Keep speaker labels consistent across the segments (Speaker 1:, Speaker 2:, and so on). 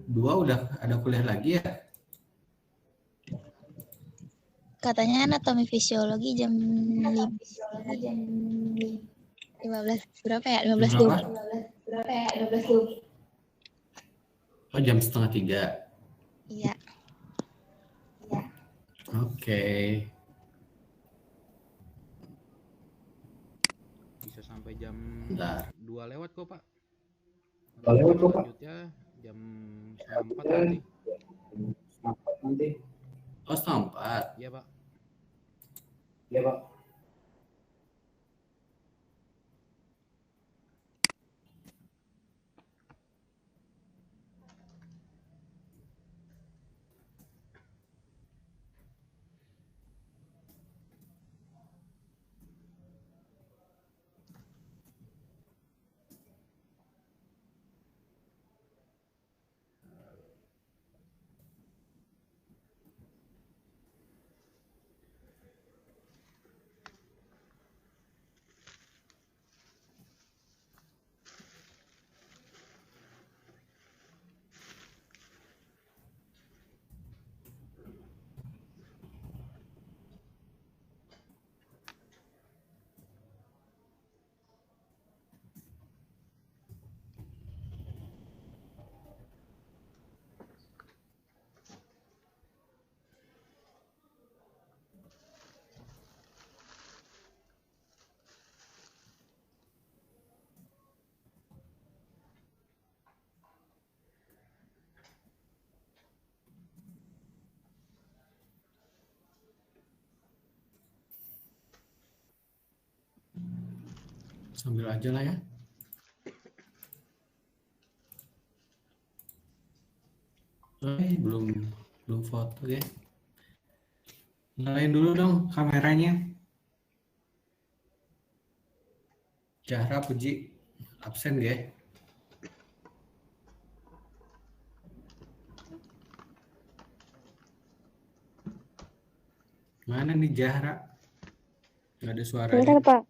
Speaker 1: 2 udah ada kuliah lagi ya?
Speaker 2: Katanya anatomi fisiologi jam 15 berapa ya? 15.20.
Speaker 1: Oh, jam 2:30.
Speaker 2: Iya.
Speaker 1: Oke.
Speaker 3: Bisa sampai jam
Speaker 1: Bentar.
Speaker 3: 2 lewat kok, Pak. Selanjutnya jam 3:30 nanti.
Speaker 1: Oh, 3:30.
Speaker 3: Iya, Pak.
Speaker 1: Sambil aja lah ya. Belum foto ya. Nyalain dulu dong kameranya. Zahra, Puji, absen ya? Mana nih Zahra? Nggak ada suaranya.
Speaker 4: Bentar, Pak.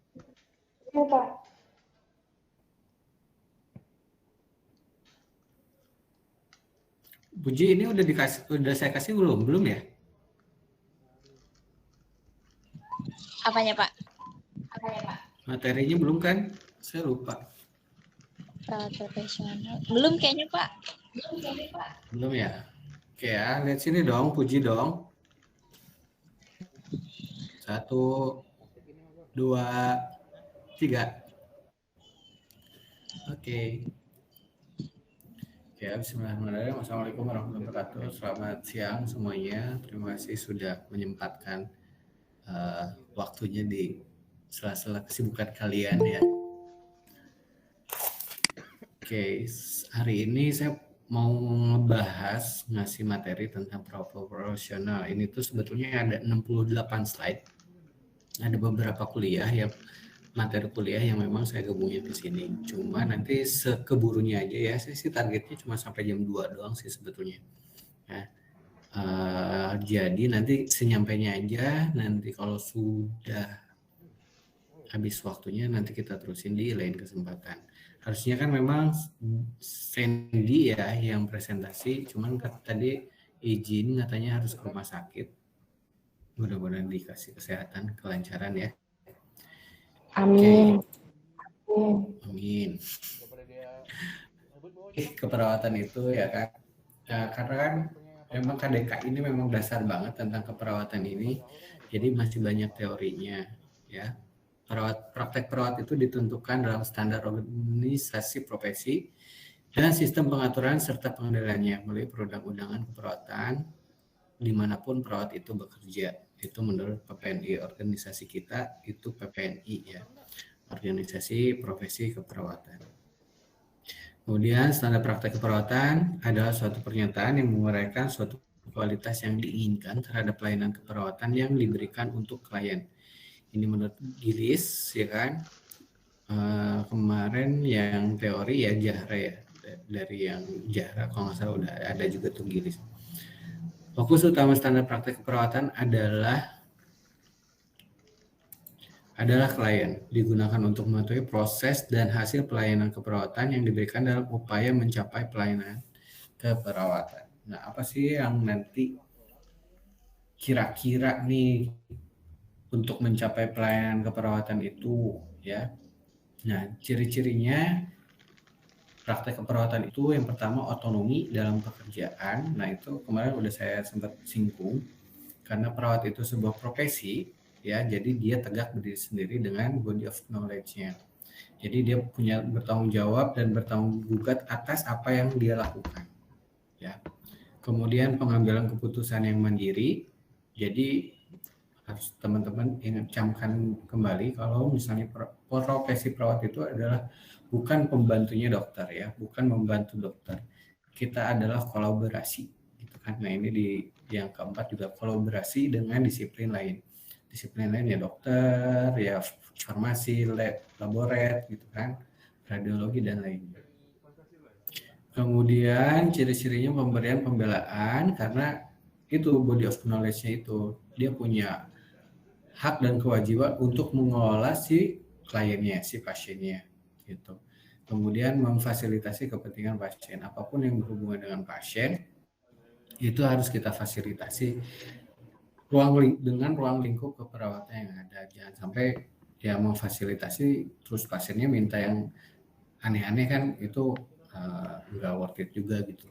Speaker 1: Puji, ini udah saya kasih belum ya?
Speaker 2: Apanya, Pak?
Speaker 1: Materinya belum kan? Saya lupa.
Speaker 2: Perawat profesional. Belum kayaknya, Pak.
Speaker 1: Belum ya? Oke ya, lihat sini dong, Puji dong. 1, 2, 3. Oke. Ya, bismillahirrahmanirrahim. Assalamualaikum warahmatullahi wabarakatuh. Selamat siang semuanya. Terima kasih sudah menyempatkan waktunya di sela-sela kesibukan kalian ya. Oke, hari ini saya mau ngasih materi tentang perawat profesional. Ini tuh sebetulnya ada 68 slide. Ada beberapa materi kuliah yang memang saya gabungin ke sini. Cuma nanti sekeburunya aja ya. Saya sih targetnya cuma sampai jam 2 doang sih sebetulnya. Nah, jadi nanti senyampainya aja. Nanti kalau sudah habis waktunya nanti kita terusin di lain kesempatan. Harusnya kan memang Sandy ya yang presentasi. Cuman tadi izin katanya harus ke rumah sakit. Mudah-mudahan dikasih kesehatan, kelancaran ya.
Speaker 4: Amin.
Speaker 1: Amin. Keperawatan itu ya kan, karena kan memang KDK ini memang dasar banget tentang keperawatan ini, jadi masih banyak teorinya ya. Praktek perawat itu ditentukan dalam standar organisasi profesi dan sistem pengaturan serta pengendaliannya melalui perundang-undangan keperawatan dimanapun perawat itu bekerja. Itu menurut PPNI, organisasi kita itu PPNI ya. Organisasi Profesi Keperawatan. Kemudian standar praktek keperawatan adalah suatu pernyataan yang menguraikan suatu kualitas yang diinginkan terhadap pelayanan keperawatan yang diberikan untuk klien. Ini menurut Gilis ya kan. Kemarin yang teori ya Zahra ya, dari yang Zahra kalau nggak salah udah ada juga tuh Gilis. Fokus utama standar praktek keperawatan adalah klien, digunakan untuk mengetahui proses dan hasil pelayanan keperawatan yang diberikan dalam upaya mencapai pelayanan keperawatan. Nah, apa sih yang nanti kira-kira nih untuk mencapai pelayanan keperawatan itu ya? Nah, ciri-cirinya praktek keperawatan itu yang pertama otonomi dalam pekerjaan. Nah, itu kemarin udah saya sempat singgung karena perawat itu sebuah profesi ya, jadi dia tegak berdiri sendiri dengan body of knowledge-nya. Jadi dia punya bertanggung jawab dan bertanggung jawab atas apa yang dia lakukan. Ya. Kemudian pengambilan keputusan yang mandiri. Jadi harus teman-teman camkan kembali kalau misalnya profesi perawat itu adalah bukan pembantunya dokter ya, bukan membantu dokter. Kita adalah kolaborasi gitu kan. Nah, ini di yang keempat juga kolaborasi dengan disiplin lain. Disiplin lain ya dokter, ya farmasi, lab, laborat gitu kan, radiologi dan lainnya. Kemudian ciri-cirinya pemberian pembelaan karena itu body of knowledge-nya itu dia punya hak dan kewajiban untuk mengelola si kliennya, si pasiennya gitu. Kemudian memfasilitasi kepentingan pasien, apapun yang berhubungan dengan pasien itu harus kita fasilitasi dengan ruang lingkup keperawatan yang ada. Jangan sampai dia memfasilitasi terus pasiennya minta yang aneh-aneh kan, itu nggak worth it juga gitu.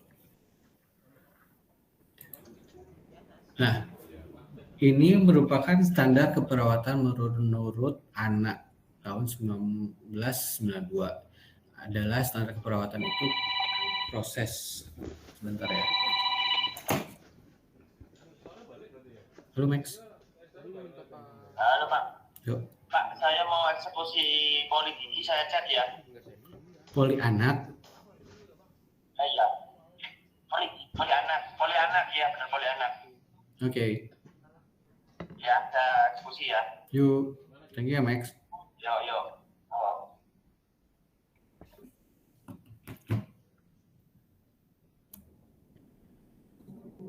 Speaker 1: Nah, ini merupakan standar keperawatan menurut anak tahun 1992. Adalah standar keperawatan itu proses. Sebentar ya. Halo Max.
Speaker 4: Halo Pak.
Speaker 1: Yuk.
Speaker 4: Pak, saya mau eksekusi poli gigi, saya chat ya.
Speaker 1: Poli anak.
Speaker 4: Iya. Poli anak ya, benar poli anak.
Speaker 1: Oke.
Speaker 4: Ya, saya eksekusi ya.
Speaker 1: Yuk. Thank you ya Max.
Speaker 4: Yo. Oh.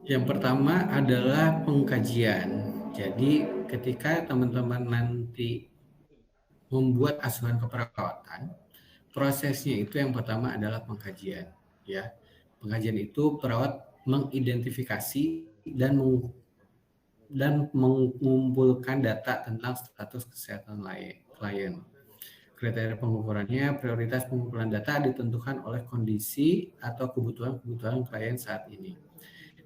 Speaker 1: Yang pertama adalah pengkajian. Jadi ketika teman-teman nanti membuat asuhan keperawatan, prosesnya itu yang pertama adalah pengkajian. Ya, pengkajian itu perawat mengidentifikasi dan mengumpulkan data tentang status kesehatan klien. Kriteria pengukurannya, prioritas pengumpulan data ditentukan oleh kondisi atau kebutuhan klien saat ini.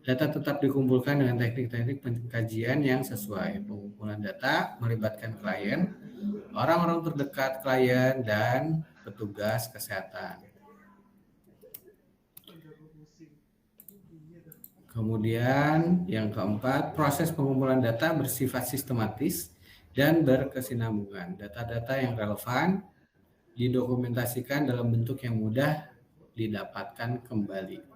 Speaker 1: Data tetap dikumpulkan dengan teknik-teknik pengkajian yang sesuai. Pengumpulan data melibatkan klien, orang-orang terdekat klien, dan petugas kesehatan. Kemudian yang keempat, proses pengumpulan data bersifat sistematis dan berkesinambungan. Data-data yang relevan didokumentasikan dalam bentuk yang mudah didapatkan kembali.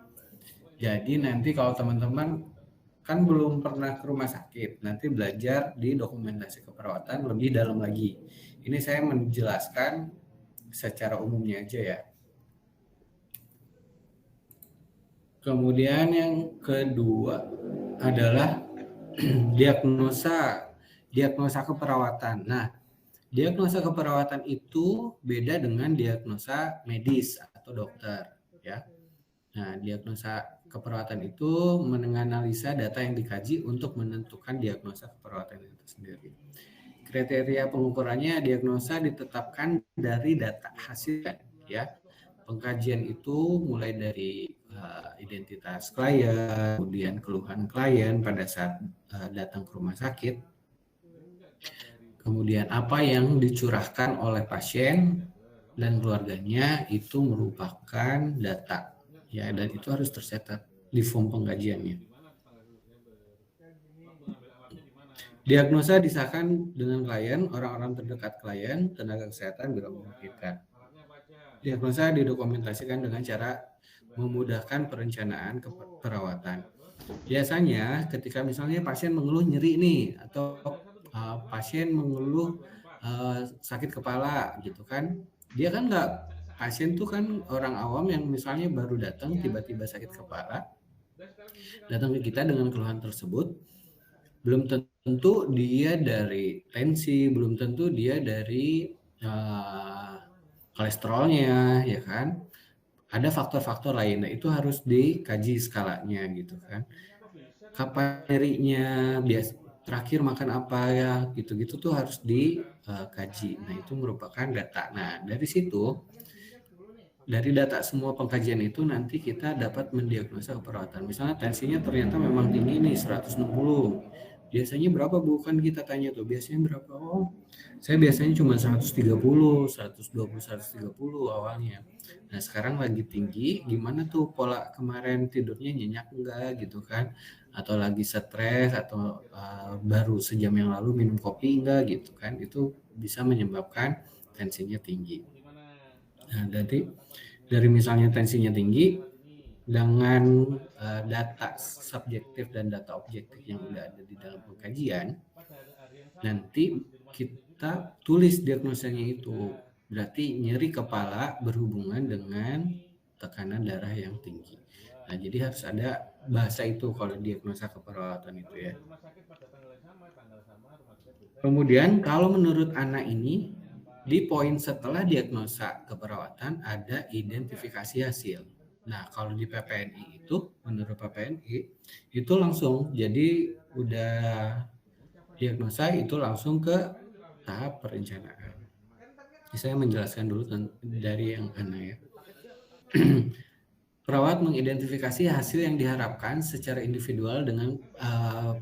Speaker 1: Jadi nanti kalau teman-teman kan belum pernah ke rumah sakit, nanti belajar di dokumentasi keperawatan lebih dalam lagi. Ini saya menjelaskan secara umumnya aja ya. Kemudian yang kedua adalah diagnosa keperawatan. Nah, diagnosa keperawatan itu beda dengan diagnosa medis atau dokter ya. Nah, diagnosa keperawatan itu menganalisa data yang dikaji untuk menentukan diagnosa keperawatan itu sendiri. Kriteria pengukurannya, diagnosa ditetapkan dari data hasil ya. Pengkajian itu mulai dari identitas klien, kemudian keluhan klien pada saat datang ke rumah sakit, kemudian apa yang dicurahkan oleh pasien dan keluarganya itu merupakan data ya, dan itu harus tercatat di form pengkajiannya. Diagnosa disahkan dengan klien, orang-orang terdekat klien, tenaga kesehatan bila memungkinkan. Diagnosa didokumentasikan dengan cara memudahkan perencanaan keperawatan. Biasanya ketika misalnya pasien mengeluh nyeri nih, atau pasien mengeluh sakit kepala gitu kan, dia kan pasien tuh kan orang awam yang misalnya baru datang tiba-tiba sakit kepala, datang ke kita dengan keluhan tersebut, belum tentu dia dari tensi, belum tentu dia dari kolesterolnya ya kan, ada faktor-faktor lain. Nah, itu harus dikaji skalanya gitu kan. Kapan nyerinya, terakhir makan apa ya, gitu-gitu tuh harus dikaji. Nah, itu merupakan data. Nah, dari situ, dari data semua pengkajian itu nanti kita dapat mendiagnosa keperawatan. Misalnya tensinya ternyata memang tinggi nih 160. Biasanya berapa Bu? Kan kita tanya tuh, biasanya berapa? Oh, saya biasanya cuma 130, 120, 130 awalnya. Nah, sekarang lagi tinggi, gimana tuh pola kemarin tidurnya nyenyak enggak gitu kan? Atau lagi stres atau baru sejam yang lalu minum kopi enggak gitu kan? Itu bisa menyebabkan tensinya tinggi. Nah, dari misalnya tensinya tinggi dengan data subjektif dan data objektif yang udah ada di dalam pengkajian, nanti kita tulis diagnosanya itu. Berarti nyeri kepala berhubungan dengan tekanan darah yang tinggi. Nah, jadi harus ada bahasa itu kalau diagnosa keperawatan itu ya. Kemudian kalau menurut anak ini, di poin setelah diagnosa keperawatan ada identifikasi hasil. Nah, kalau di PPNI itu, menurut PPNI, itu langsung, jadi udah diagnosa itu langsung ke tahap perencanaan. Saya menjelaskan dulu dari yang anak ya. Perawat mengidentifikasi hasil yang diharapkan secara individual dengan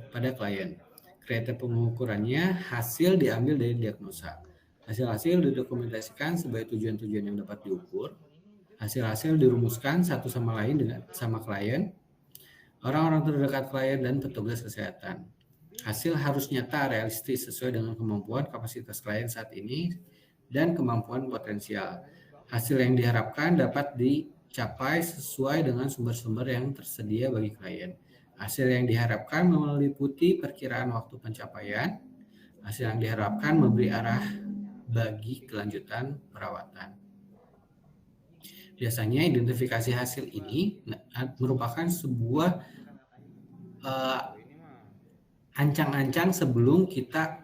Speaker 1: pada klien. Kriteria pengukurannya hasil diambil dari diagnosa. Hasil-hasil didokumentasikan sebagai tujuan-tujuan yang dapat diukur. Hasil-hasil dirumuskan satu sama lain dengan sama klien, orang-orang terdekat klien dan petugas kesehatan. Hasil harus nyata, realistis, sesuai dengan kemampuan kapasitas klien saat ini dan kemampuan potensial. Hasil yang diharapkan dapat dicapai sesuai dengan sumber-sumber yang tersedia bagi klien. Hasil yang diharapkan meliputi perkiraan waktu pencapaian. Hasil yang diharapkan memberi arah bagi kelanjutan perawatan. Biasanya identifikasi hasil ini merupakan sebuah ancang-ancang sebelum kita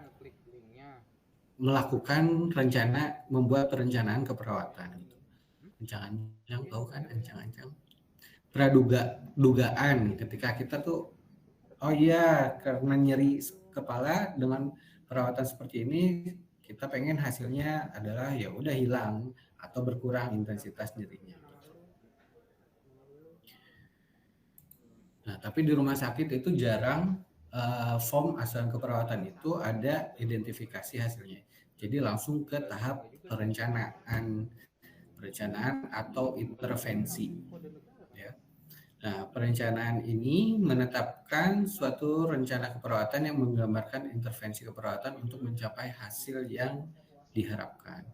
Speaker 1: melakukan membuat perencanaan keperawatan. Ancang-ancang, tahu kan ancang-ancang? Dugaan ketika kita tuh, oh iya karena nyeri kepala dengan perawatan seperti ini, kita pengen hasilnya adalah ya udah hilang atau berkurang intensitas nyerinya. Nah, tapi di rumah sakit itu jarang form asuhan keperawatan itu ada identifikasi hasilnya. Jadi langsung ke tahap perencanaan atau intervensi. Ya. Nah, perencanaan ini menetapkan suatu rencana keperawatan yang menggambarkan intervensi keperawatan untuk mencapai hasil yang diharapkan.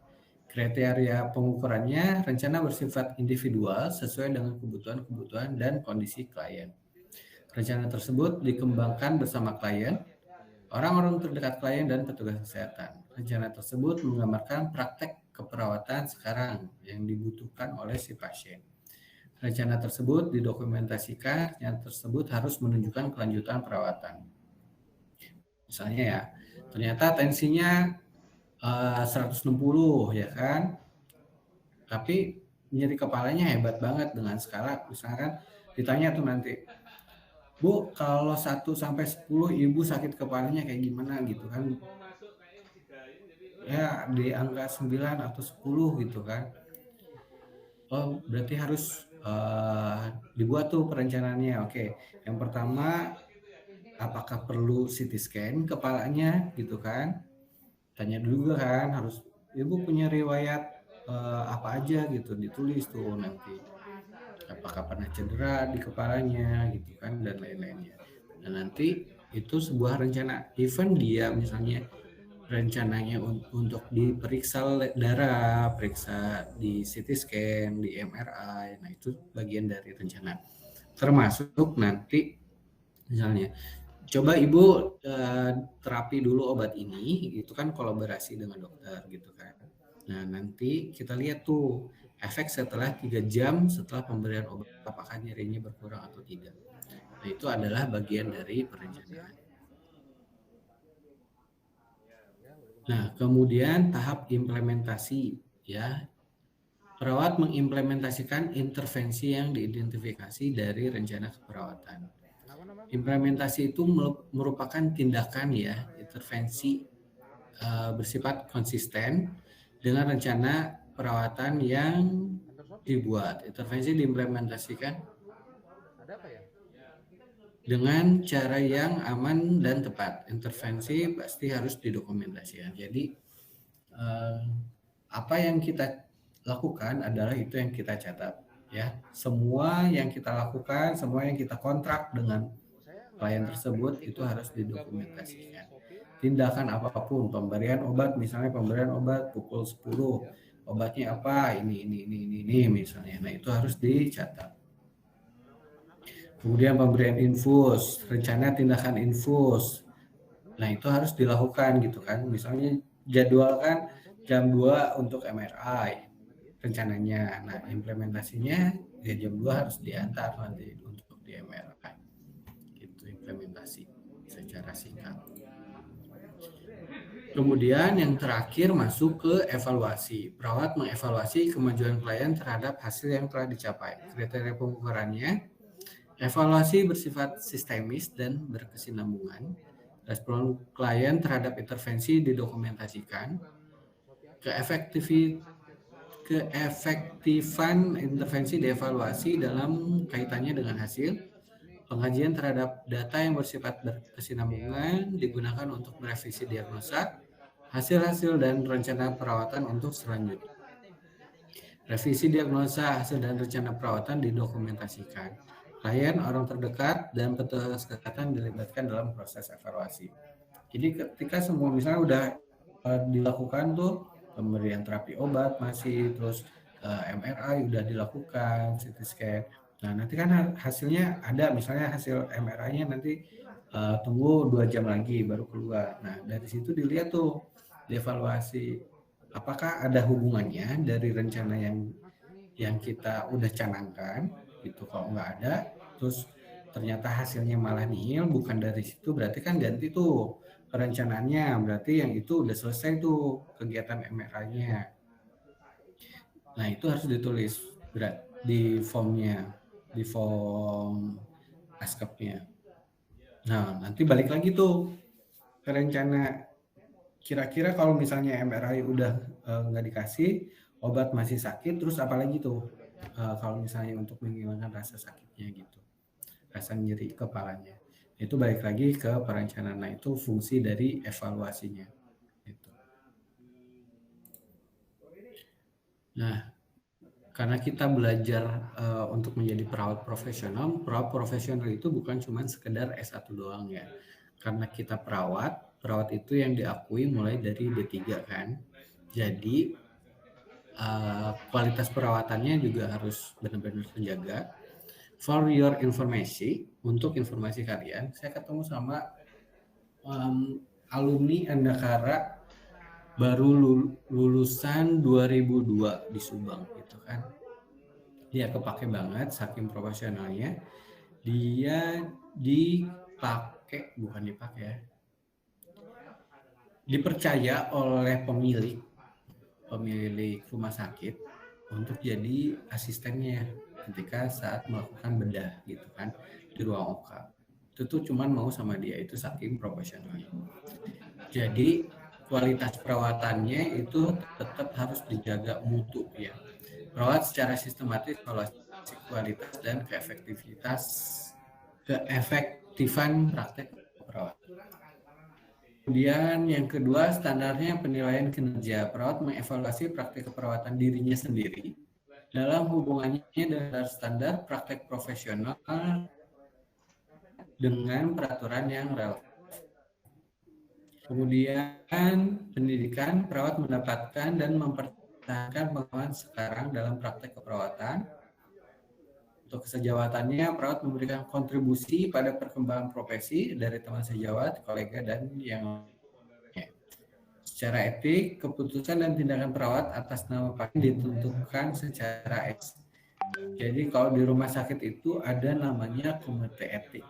Speaker 1: Kriteria pengukurannya, rencana bersifat individual sesuai dengan kebutuhan dan kondisi klien. Rencana tersebut dikembangkan bersama klien, orang-orang terdekat klien, dan petugas kesehatan. Rencana tersebut menggambarkan praktek keperawatan sekarang yang dibutuhkan oleh si pasien. Rencana tersebut didokumentasikan, rencana tersebut harus menunjukkan kelanjutan perawatan. Misalnya ya, ternyata tensinya 160 ya kan, tapi nyeri kepalanya hebat banget dengan skala, misalkan ditanya tuh nanti, Bu, kalau 1 sampai 10 ibu sakit kepalanya kayak gimana gitu kan, ya di angka 9 atau 10 gitu kan. Oh, berarti harus dibuat tuh perencanaannya. Oke, yang pertama apakah perlu CT scan kepalanya gitu kan? Tanya dulu kan, harus ibu punya riwayat apa aja gitu, ditulis tuh nanti. Apakah pernah cedera di kepalanya gitu kan, dan lain-lainnya. Dan nanti itu sebuah rencana. Even dia misalnya rencananya untuk diperiksa darah, periksa di CT scan, di MRI, nah itu bagian dari rencana. Termasuk nanti misalnya, coba ibu terapi dulu obat ini, itu kan kolaborasi dengan dokter gitu kan. Nah nanti kita lihat tuh efek setelah 3 jam setelah pemberian obat, apakah nyerinya berkurang atau tidak. Nah itu adalah bagian dari perencanaan. Nah, kemudian tahap implementasi ya. Perawat mengimplementasikan intervensi yang diidentifikasi dari rencana keperawatan. Implementasi itu merupakan tindakan ya, intervensi bersifat konsisten dengan rencana perawatan yang dibuat. Intervensi diimplementasikan dengan cara yang aman dan tepat. Intervensi pasti harus didokumentasikan. Jadi apa yang kita lakukan adalah itu yang kita catat ya. Semua yang kita lakukan, semua yang kita kontrak dengan klien tersebut itu harus didokumentasikan. Tindakan apapun, pemberian obat misalnya pemberian obat pukul 10, obatnya apa, ini misalnya. Nah, itu harus dicatat. Kemudian pemberian infus, rencana tindakan infus. Nah, itu harus dilakukan gitu kan. Misalnya jadwalkan jam 2 untuk MRI rencananya. Nah, implementasinya ya jam 2 harus diantar nanti untuk di MRI. Itu implementasi secara singkat. Kemudian yang terakhir masuk ke evaluasi. Perawat mengevaluasi kemajuan klien terhadap hasil yang telah dicapai. Kriteria pengukurannya, evaluasi bersifat sistemis dan berkesinambungan. Respon klien terhadap intervensi didokumentasikan. Keefektifan intervensi dievaluasi dalam kaitannya dengan hasil. Pengkajian terhadap data yang bersifat berkesinambungan digunakan untuk merevisi diagnosa, hasil-hasil dan rencana perawatan untuk selanjutnya. Revisi diagnosa, hasil dan rencana perawatan didokumentasikan. Klien, orang terdekat, dan petugas kesehatan dilibatkan dalam proses evaluasi. Jadi ketika semua misalnya udah dilakukan tuh pemberian terapi obat masih, terus MRI udah dilakukan, CT scan. Nah, nanti kan hasilnya ada, misalnya hasil MRI-nya nanti tunggu 2 jam lagi baru keluar. Nah, dari situ dilihat tuh, dievaluasi apakah ada hubungannya dari rencana yang kita udah canangkan, gitu. Kalau nggak ada, terus ternyata hasilnya malah nihil, bukan dari situ, berarti kan ganti tuh perencanaannya, berarti yang itu udah selesai tuh kegiatan MRI-nya. Nah, itu harus ditulis di formnya, di form ASCAP-nya. Nah, nanti balik lagi tuh ke rencana. Kira-kira kalau misalnya MRI udah nggak dikasih, obat masih sakit, terus apalagi tuh kalau misalnya untuk menghilangkan rasa sakitnya gitu, rasa nyeri kepalanya. Itu balik lagi ke perencanaan. Nah, itu fungsi dari evaluasinya. Gitu. Nah, karena kita belajar untuk menjadi perawat profesional itu bukan cuma sekedar S1 doang ya. Karena kita perawat itu yang diakui mulai dari D3 kan. Jadi kualitas perawatannya juga harus benar-benar terjaga. For your information, untuk informasi kalian, saya ketemu sama alumni Andakara baru lulusan 2002 di Subang gitu kan. Dia kepake banget saking profesionalnya. Dia dipercaya oleh pemilik rumah sakit untuk jadi asistennya ketika saat melakukan bedah gitu kan di ruang OK. Itu tuh cuman mau sama dia, itu saking profesionalnya. Jadi kualitas perawatannya itu tetap harus dijaga mutu ya. Perawat secara sistematis evaluasi kualitas dan keefektifan praktek perawatan. Kemudian yang kedua, standarnya penilaian kinerja. Perawat mengevaluasi praktek keperawatan dirinya sendiri dalam hubungannya dengan standar praktek profesional dengan peraturan yang relevan. Kemudian pendidikan, perawat mendapatkan dan mempertahankan pengalaman sekarang dalam praktek keperawatan. Untuk kesejawatannya, perawat memberikan kontribusi pada perkembangan profesi dari teman sejawat, kolega, dan yang lainnya. Secara etik, keputusan dan tindakan perawat atas nama pasien ditentukan secara etis. Jadi kalau di rumah sakit itu ada namanya komite etik,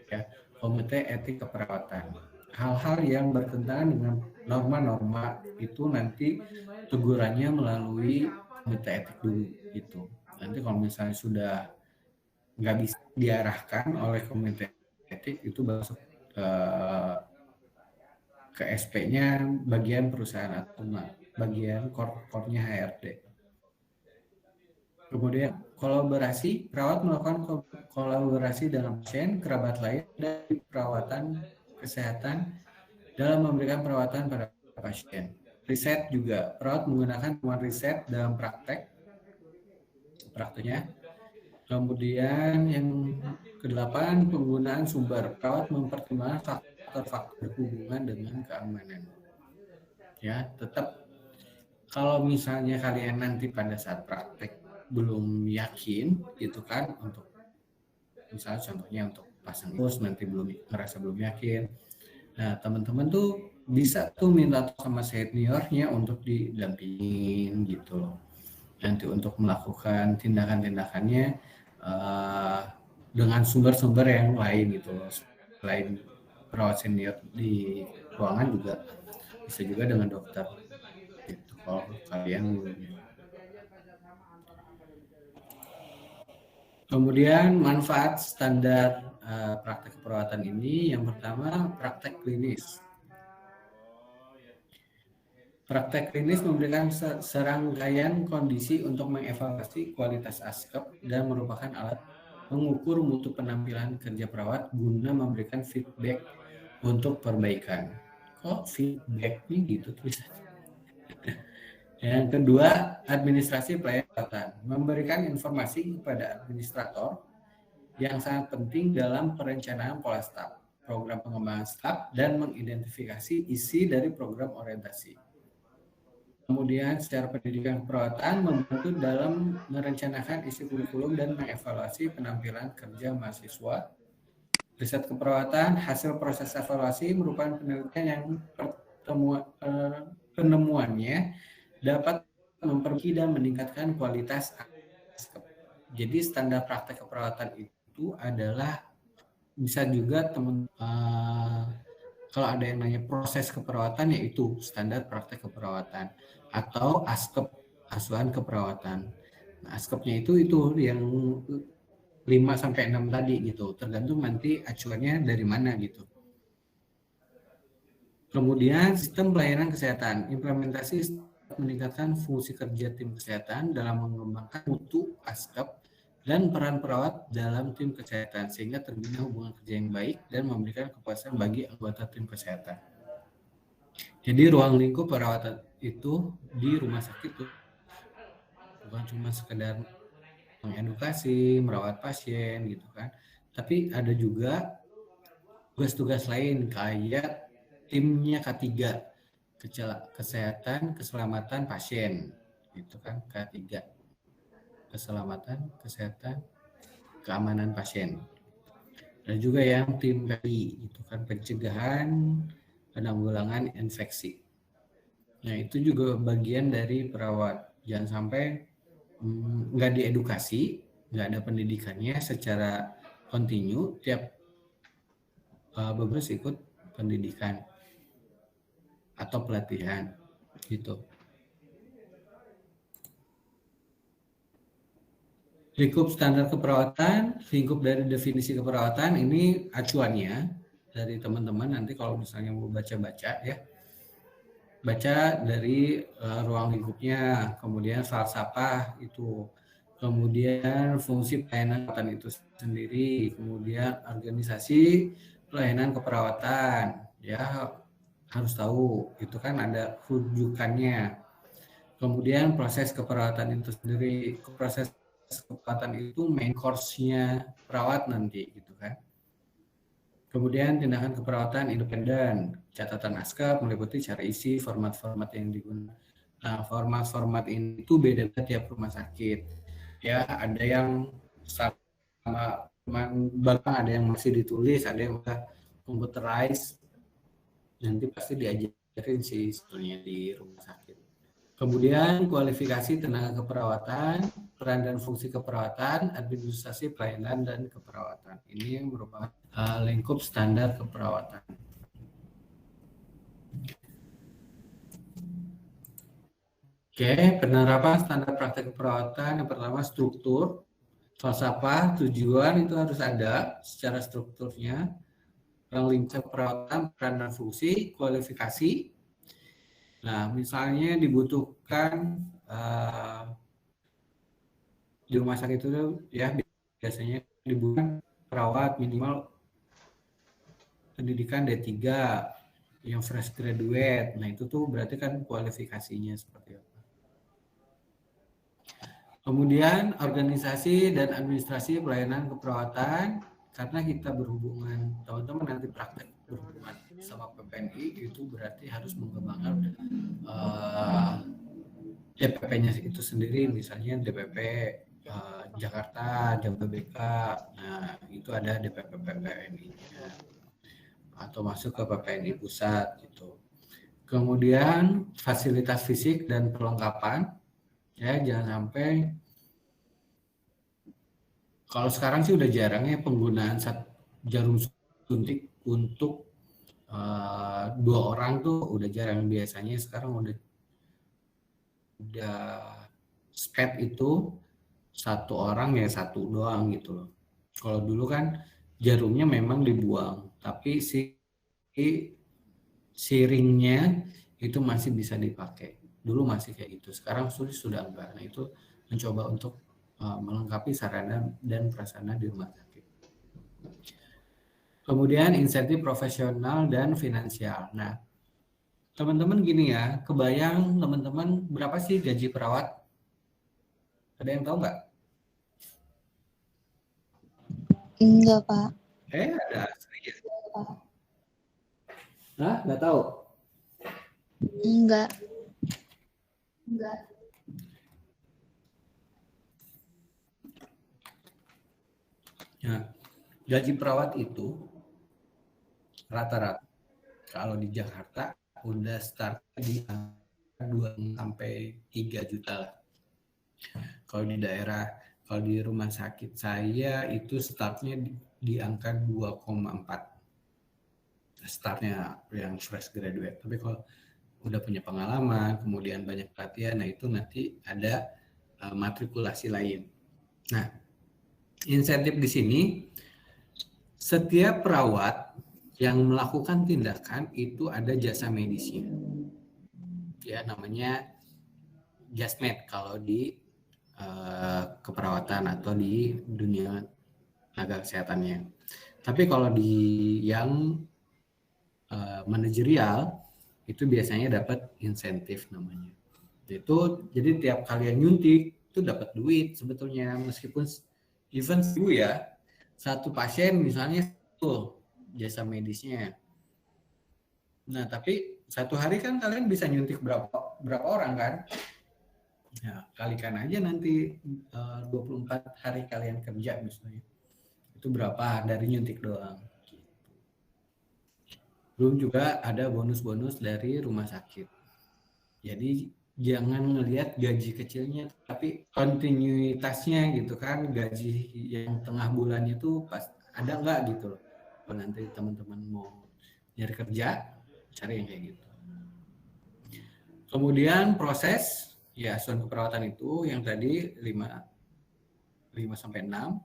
Speaker 1: ya, komite etik keperawatan. Hal-hal yang bertentangan dengan norma-norma itu nanti tegurannya melalui komite etik dulu gitu. Nanti kalau misalnya sudah nggak bisa diarahkan oleh komite etik itu masuk ke SP-nya bagian perusahaan atau bagian core-nya HRD. Kemudian kolaborasi, perawat melakukan kolaborasi dengan pasien, kerabat lain, dan perawatan kesehatan dalam memberikan perawatan pada pasien. Riset juga, perawat menggunakan temuan riset dalam prakteknya. Kemudian yang kedelapan, penggunaan sumber. Perawat mempertimbangkan faktor-faktor hubungan dengan keamanan. Ya, tetap kalau misalnya kalian nanti pada saat praktek belum yakin gitu kan, untuk misalnya contohnya untuk pasang infus nanti merasa belum yakin. Nah, teman-teman tuh bisa tuh minta sama seniornya untuk didampingin gitu loh. Nanti untuk melakukan tindakan-tindakannya dengan sumber-sumber yang lain gitu loh. Selain perawat senior di ruangan juga bisa juga dengan dokter gitu kalau kalian belum. Kemudian manfaat standar praktek keperawatan ini, yang pertama praktek klinis. Praktek klinis memberikan serangkaian kondisi untuk mengevaluasi kualitas askep dan merupakan alat mengukur mutu penampilan kerja perawat guna memberikan feedback untuk perbaikan. Kok feedback nih gitu tulisannya? Yang kedua, administrasi pelayanan, memberikan informasi kepada administrator yang sangat penting dalam perencanaan pola staf, program pengembangan staf, dan mengidentifikasi isi dari program orientasi. Kemudian secara pendidikan keperawatan membantu dalam merencanakan isi kurikulum dan mengevaluasi penampilan kerja mahasiswa. Riset keperawatan, hasil proses evaluasi merupakan penelitian yang penemuannya dapat memperbaiki dan meningkatkan kualitas askep. Jadi standar praktek keperawatan itu adalah bisa juga kalau ada yang nanya proses keperawatan, yaitu standar praktek keperawatan atau askep, asuhan keperawatan. Nah, askepnya itu yang 5 sampai 6 tadi gitu, tergantung nanti acuannya dari mana gitu. Kemudian sistem pelayanan kesehatan, implementasi meningkatkan fungsi kerja tim kesehatan dalam mengembangkan mutu askep dan peran perawat dalam tim kesehatan sehingga terbina hubungan kerja yang baik dan memberikan kepuasan bagi anggota tim kesehatan. Jadi ruang lingkup perawatan itu di rumah sakit itu bukan cuma sekedar mengedukasi, merawat pasien gitu kan, tapi ada juga tugas-tugas lain kayak timnya K3, kesehatan, keselamatan pasien gitu kan, K3, keselamatan, kesehatan, keamanan pasien. Ada juga yang tim PI itu kan, pencegahan, penanggulangan infeksi. Nah, itu juga bagian dari perawat. Jangan sampai nggak diedukasi, nggak ada pendidikannya secara kontinu, tiap beberapa ikut pendidikan atau pelatihan gitu. Lingkup standar keperawatan, lingkup dari definisi keperawatan, ini acuannya dari teman-teman nanti kalau misalnya mau baca-baca ya. Baca dari ruang lingkupnya, kemudian falsafah itu, kemudian fungsi pelayanan keperawatan itu sendiri, kemudian organisasi pelayanan keperawatan, ya harus tahu itu kan ada rujukannya. Kemudian proses keperawatan itu sendiri, proses keperawatan itu main course-nya perawat nanti gitu kan. Kemudian tindakan keperawatan independen, catatan askep meliputi cara isi, format-format yang digunakan. Nah, format-format ini itu beda tiap rumah sakit. Ya, ada yang sama bahkan ada yang masih ditulis, ada yang udah computerized. Nanti pasti diajarin sih sebetulnya di rumah sakit. Kemudian kualifikasi tenaga keperawatan, peran dan fungsi keperawatan, administrasi pelayanan dan keperawatan. Ini merupakan lingkup standar keperawatan. Oke, penerapan standar praktek keperawatan yang pertama struktur, falsafah, tujuan itu harus ada secara strukturnya, lingkup perawatan, peran dan fungsi, kualifikasi. Nah, misalnya dibutuhkan di rumah sakit itu ya biasanya dibutuhkan perawat minimal pendidikan D3 yang fresh graduate. Nah, itu tuh berarti kan kualifikasinya seperti apa. Kemudian organisasi dan administrasi pelayanan keperawatan, karena kita berhubungan, teman-teman nanti praktek berhubungan sama PPNI itu berarti harus mengembangkan DPP-nya itu sendiri, misalnya DPP Jakarta, Jababeka, nah itu ada DPP PPNI atau masuk ke PPNI pusat gitu. Kemudian fasilitas fisik dan perlengkapan. Ya, jangan sampai, kalau sekarang sih udah jarang ya penggunaan jarum suntik untuk 2 orang tuh udah jarang. Biasanya sekarang udah SPED itu 1 orang ya 1 doang gitu loh. Kalau dulu kan jarumnya memang dibuang, tapi siringnya itu masih bisa dipakai. Dulu masih kayak gitu, sekarang sudah enggak. Nah, itu mencoba untuk melengkapi sarana dan prasarana di rumah sakit. Kemudian insentif profesional dan finansial. Nah, teman-teman gini ya, kebayang teman-teman berapa sih gaji perawat? Ada yang tahu nggak?
Speaker 2: Enggak, Pak.
Speaker 1: Ada. Hah? Nggak tahu?
Speaker 2: Enggak.
Speaker 1: Nah, gaji perawat itu rata-rata kalau di Jakarta udah start di 2 sampai 3 juta lah. Kalau di daerah, kalau di rumah sakit saya itu startnya di angka 2,4. Startnya yang fresh graduate. Tapi kalau udah punya pengalaman, kemudian banyak pelatihan, nah itu nanti ada matrikulasi lain. Nah, insentif di sini, setiap perawat yang melakukan tindakan itu ada jasa medisnya. Ya, namanya jasmed kalau di keperawatan atau di dunia tenaga kesehatannya. Tapi kalau di yang manajerial itu biasanya dapat insentif namanya. Itu jadi tiap kalian nyuntik itu dapat duit sebetulnya, meskipun even ya, 1 pasien misalnya tuh jasa medisnya. Nah, tapi 1 hari kan kalian bisa nyuntik berapa orang kan? Ya, kalikan aja nanti 24 hari kalian kerja misalnya. Itu berapa dari nyuntik doang. Belum juga ada bonus-bonus dari rumah sakit. Jadi jangan ngelihat gaji kecilnya, tapi kontinuitasnya gitu kan, gaji yang tengah bulan itu pas ada nggak gitu loh. Kalau nanti teman-teman mau nyari kerja, cari yang kayak gitu. Kemudian proses, ya asuhan keperawatan itu yang tadi 5 sampai 6.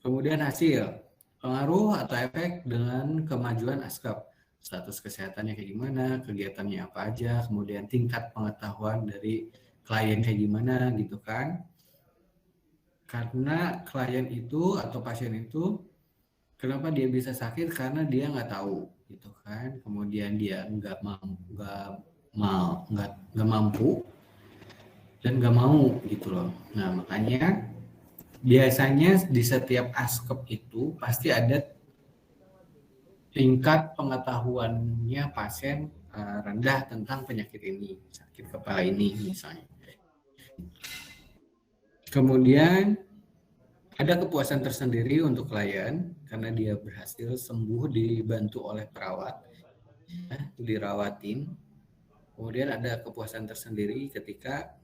Speaker 1: Kemudian hasil, pengaruh atau efek dengan kemajuan ASKEP. Status kesehatannya kayak gimana, kegiatannya apa aja, kemudian tingkat pengetahuan dari klien kayak gimana gitu kan. Karena klien itu atau pasien itu, kenapa dia bisa sakit? Karena dia nggak tahu gitu kan. Kemudian dia nggak mampu dan nggak mau gitu loh. Nah, makanya biasanya di setiap ASKEP itu pasti ada tingkat pengetahuannya pasien rendah tentang penyakit ini, sakit kepala ini misalnya. Kemudian ada kepuasan tersendiri untuk klien karena dia berhasil sembuh dibantu oleh perawat, dirawatin. Kemudian ada kepuasan tersendiri ketika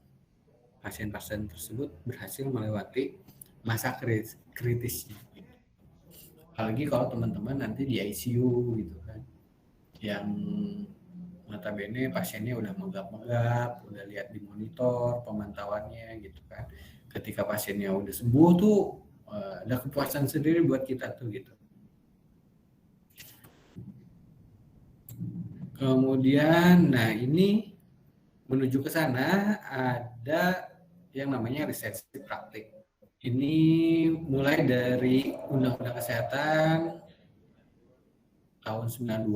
Speaker 1: pasien-pasien tersebut berhasil melewati masa kritisnya. Apalagi kalau teman-teman nanti di ICU gitu kan, yang notabene pasiennya udah megap-megap, udah lihat di monitor pemantauannya gitu kan. Ketika pasiennya udah sembuh tuh ada kepuasan sendiri buat kita tuh gitu. Kemudian, nah ini menuju ke sana ada yang namanya resepsi praktik. Ini mulai dari Undang-Undang Kesehatan tahun 92,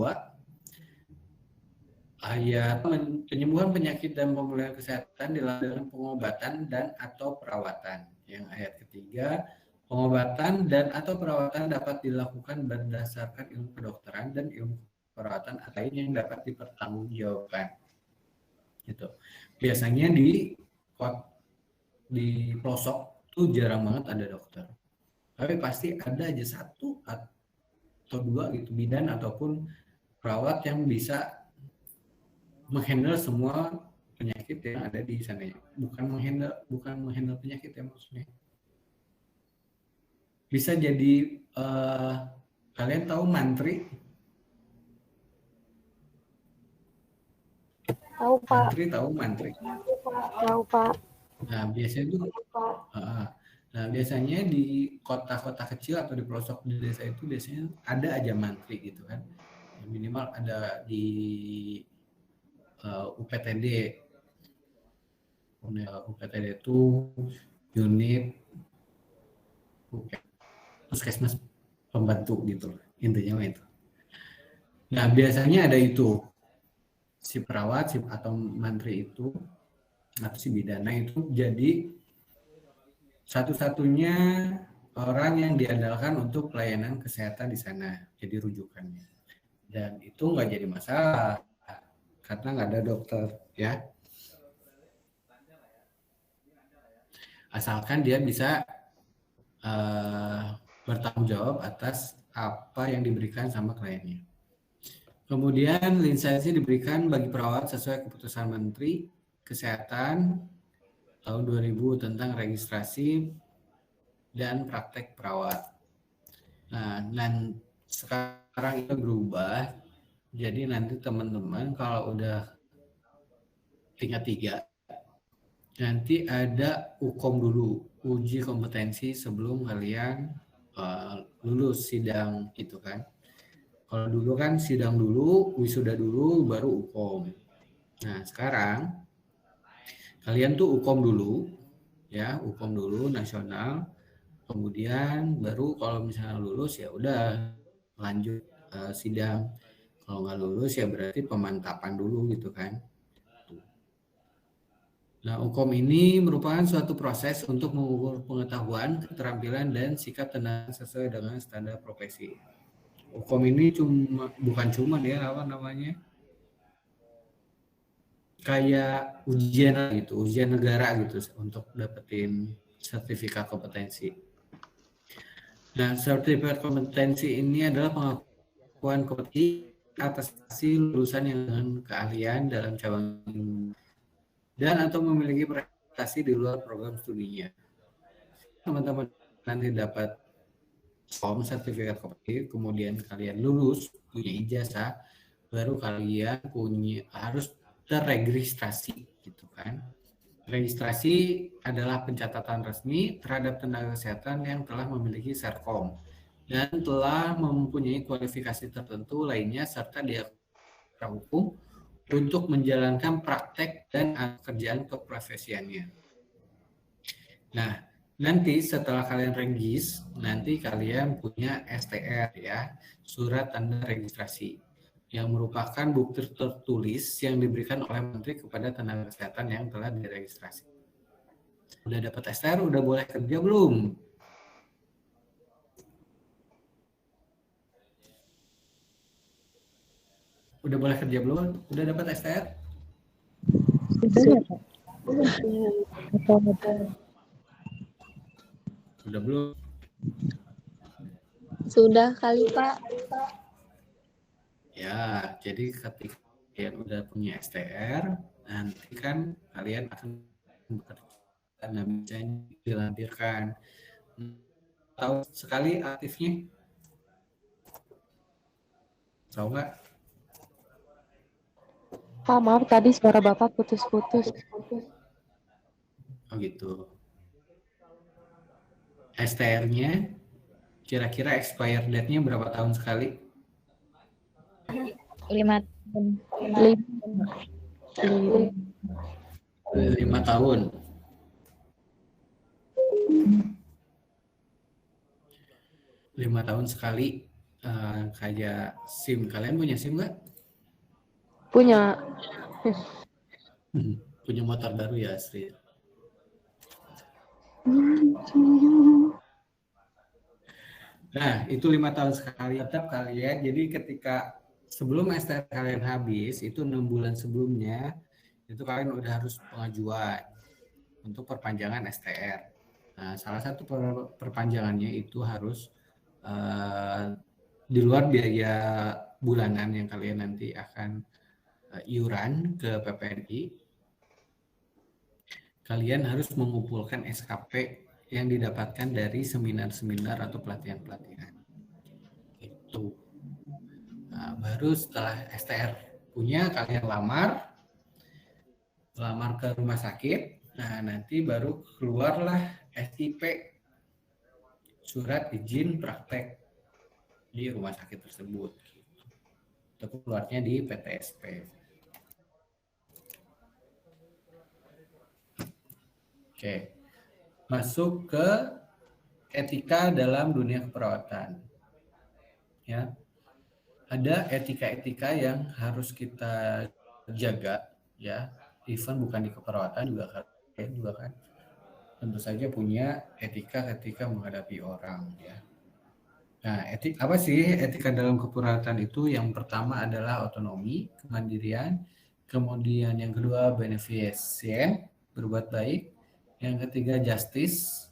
Speaker 1: ayat penyembuhan penyakit dan pemulihan kesehatan dilakukan dengan pengobatan dan atau perawatan. Yang ayat ketiga, pengobatan dan atau perawatan dapat dilakukan berdasarkan ilmu kedokteran dan ilmu perawatan lain yang dapat dipertanggungjawabkan. Gitu. Biasanya di pelosok tuh jarang banget ada dokter. Tapi pasti ada aja satu atau dua gitu bidan ataupun perawat yang bisa menghandle semua penyakit yang ada di sana. Bukan menghandle penyakit ya maksudnya. Bisa jadi kalian tahu mantri?
Speaker 5: Tahu Pak.
Speaker 1: Mantri tahu mantri?
Speaker 5: Tahu Pak.
Speaker 1: Nah biasanya di kota-kota kecil atau di pelosok di desa itu biasanya ada aja mantri gitu kan. Minimal ada di UPTD. UPTD itu unit puskesmas pembantu gitu intinya itu. Nah biasanya ada itu si perawat atau mantri itu atau si bidana itu jadi satu-satunya orang yang diandalkan untuk pelayanan kesehatan di sana, jadi rujukannya. Dan itu nggak jadi masalah karena nggak ada dokter ya. Asalkan dia bisa bertanggung jawab atas apa yang diberikan sama kliennya. Kemudian lisensi diberikan bagi perawat sesuai keputusan Menteri Kesehatan tahun 2000 tentang registrasi dan praktek perawat. Nah, dan sekarang itu berubah. Jadi nanti teman-teman kalau udah tingkat 3 nanti ada UKOM dulu, uji kompetensi sebelum kalian lulus sidang gitu kan. Kalau dulu kan sidang dulu, wisuda dulu, baru UKOM. Nah sekarang kalian tuh UKOM dulu, ya UKOM dulu nasional, kemudian baru kalau misalnya lulus ya udah lanjut sidang. Kalau nggak lulus ya berarti pemantapan dulu gitu kan. Nah, UKOM ini merupakan suatu proses untuk mengukur pengetahuan, keterampilan, dan sikap tenaga sesuai dengan standar profesi. UKOM ini bukan cuma ya apa namanya kayak ujian gitu, ujian negara gitu untuk dapetin sertifikat kompetensi. Nah, sertifikat kompetensi ini adalah pengakuan kompetensi atas hasil lulusan yang dengan keahlian dalam cabang dan atau memiliki prestasi di luar program studinya. Teman-teman nanti dapat form sertifikat kompetensi, kemudian kalian lulus punya ijazah, baru kalian harus terregistrasi gitu kan. Registrasi adalah pencatatan resmi terhadap tenaga kesehatan yang telah memiliki Serkom dan telah mempunyai kualifikasi tertentu lainnya serta diakui hukum untuk menjalankan praktek dan pekerjaan keprofesiannya. Nah, nanti setelah kalian regis, nanti kalian punya STR ya, surat tanda registrasi, yang merupakan bukti tertulis yang diberikan oleh Menteri kepada tenaga kesehatan yang telah diregistrasi. Udah dapat STR, udah boleh kerja belum? Udah boleh kerja belum? Udah dapat STR? Sudah belum?
Speaker 2: Sudah kali Pak.
Speaker 1: Ya, jadi ketika kalian udah punya STR, nanti kan kalian akan bekerja dan bisa dilampirkan. Tahu sekali aktifnya? Tahu nggak?
Speaker 5: Pak, maaf tadi suara Bapak putus-putus.
Speaker 1: Oh gitu. STR-nya kira-kira expire date-nya berapa tahun sekali?
Speaker 2: 5 tahun.
Speaker 1: 5 tahun. 5 tahun sekali. Kayak SIM. Kalian punya SIM nggak?
Speaker 5: Punya.
Speaker 1: Punya motor baru ya, Sri? Nah, itu 5 tahun sekali. Tetap kalian, jadi ketika sebelum STR kalian habis, itu 6 bulan sebelumnya, itu kalian udah harus pengajuan untuk perpanjangan STR. Nah, salah satu perpanjangannya itu harus di luar biaya bulanan yang kalian nanti akan iuran ke PPNI, kalian harus mengumpulkan SKP yang didapatkan dari seminar-seminar atau pelatihan-pelatihan. Itu. Nah, baru setelah STR punya, kalian lamar ke rumah sakit. Nah, nanti baru keluarlah SIP, surat izin praktek di rumah sakit tersebut. Itu keluarnya di PTSP. Oke. Masuk ke etika dalam dunia keperawatan. Ya. Ada etika-etika yang harus kita jaga, ya. Even bukan di keperawatan juga kan. Tentu saja punya etika ketika menghadapi orang, ya. Nah, apa sih etika dalam keperawatan itu? Yang pertama adalah otonomi, kemandirian, kemudian yang kedua beneficent, berbuat baik, yang ketiga justice,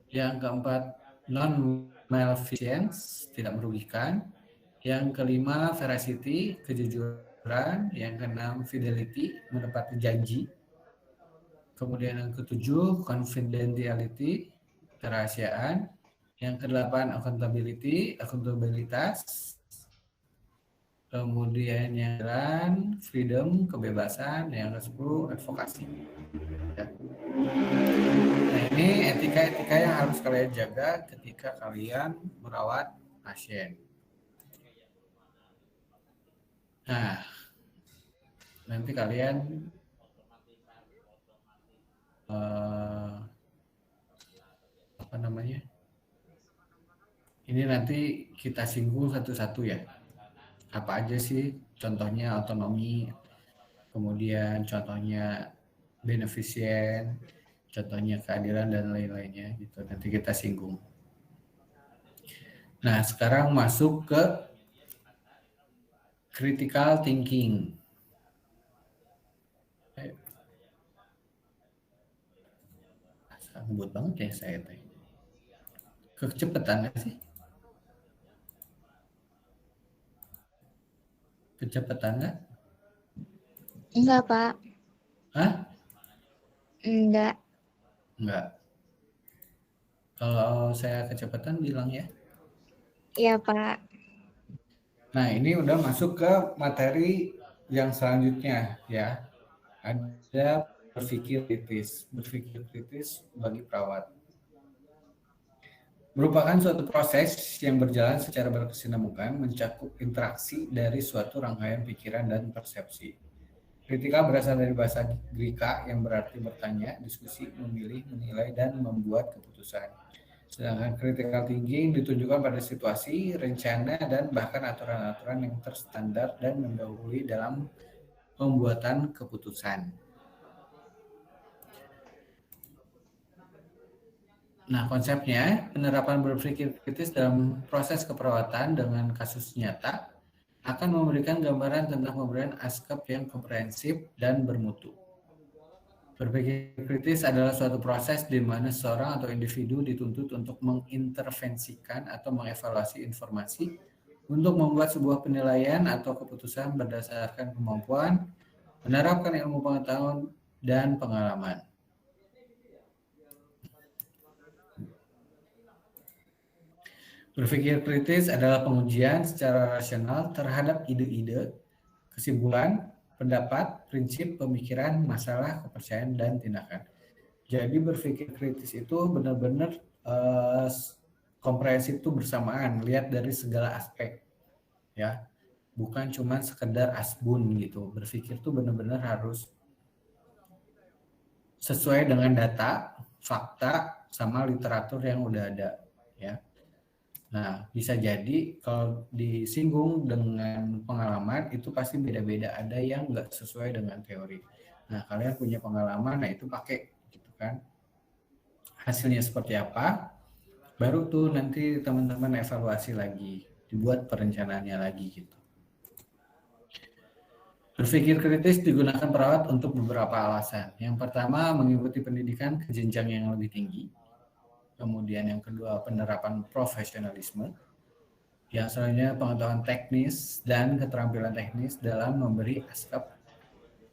Speaker 1: yang keempat non-malfeasance, tidak merugikan, yang kelima veracity, kejujuran, yang keenam fidelity, menepati janji, kemudian yang ketujuh confidentiality, kerahasiaan, yang kedelapan akuntabilitas, kemudian yang ke-9 freedom, kebebasan, yang ke-10 advokasi. Ya. Nah, ini etika-etika yang harus kalian jaga ketika kalian merawat pasien. Nah, nanti kalian ini nanti kita singgung satu-satu ya. Apa aja sih contohnya otonomi, kemudian contohnya beneficient, contohnya keadilan dan lain-lainnya gitu. Nanti kita singgung. Nah, sekarang masuk ke critical thinking. Ngebut banget ya saya teh. Kecepatan nggak sih? Kecepatan nggak?
Speaker 2: Enggak, Pak.
Speaker 1: Hah?
Speaker 2: Enggak.
Speaker 1: Enggak. Kalau saya kecepatan bilang ya.
Speaker 2: Iya, Pak.
Speaker 1: Nah, ini udah masuk ke materi yang selanjutnya ya. Ada berpikir kritis. Berpikir kritis bagi perawat merupakan suatu proses yang berjalan secara berkesinambungan, mencakup interaksi dari suatu rangkaian pikiran dan persepsi. Kritika berasal dari bahasa Greka yang berarti bertanya, diskusi, memilih, menilai, dan membuat keputusan. Sedangkan critical thinking ditunjukkan pada situasi, rencana, dan bahkan aturan-aturan yang terstandar dan mendahului dalam pembuatan keputusan. Nah, konsepnya penerapan berpikir kritis dalam proses keperawatan dengan kasus nyata akan memberikan gambaran tentang pemberian ASKEP yang komprehensif dan bermutu. Berpikir kritis adalah suatu proses di mana seorang atau individu dituntut untuk mengintervensikan atau mengevaluasi informasi untuk membuat sebuah penilaian atau keputusan berdasarkan kemampuan, menerapkan ilmu pengetahuan, dan pengalaman. Berpikir kritis adalah pengujian secara rasional terhadap ide-ide, kesimpulan, pendapat, prinsip, pemikiran, masalah, kepercayaan, dan tindakan. Jadi berpikir kritis itu benar-benar komprehensif itu bersamaan, lihat dari segala aspek, ya, bukan cuma sekedar asbun gitu. Berpikir itu benar-benar harus sesuai dengan data, fakta, sama literatur yang udah ada, ya. Nah, bisa jadi kalau disinggung dengan pengalaman itu pasti beda-beda. Ada yang nggak sesuai dengan teori. Nah, kalian punya pengalaman, nah itu pakai, gitu kan. Hasilnya seperti apa? Baru tuh nanti teman-teman evaluasi lagi, dibuat perencanaannya lagi gitu. Berpikir kritis digunakan perawat untuk beberapa alasan. Yang pertama, mengikuti pendidikan ke jenjang yang lebih tinggi. Kemudian yang kedua, penerapan profesionalisme. Yang selanjutnya, pengetahuan teknis dan keterampilan teknis dalam memberi aspek.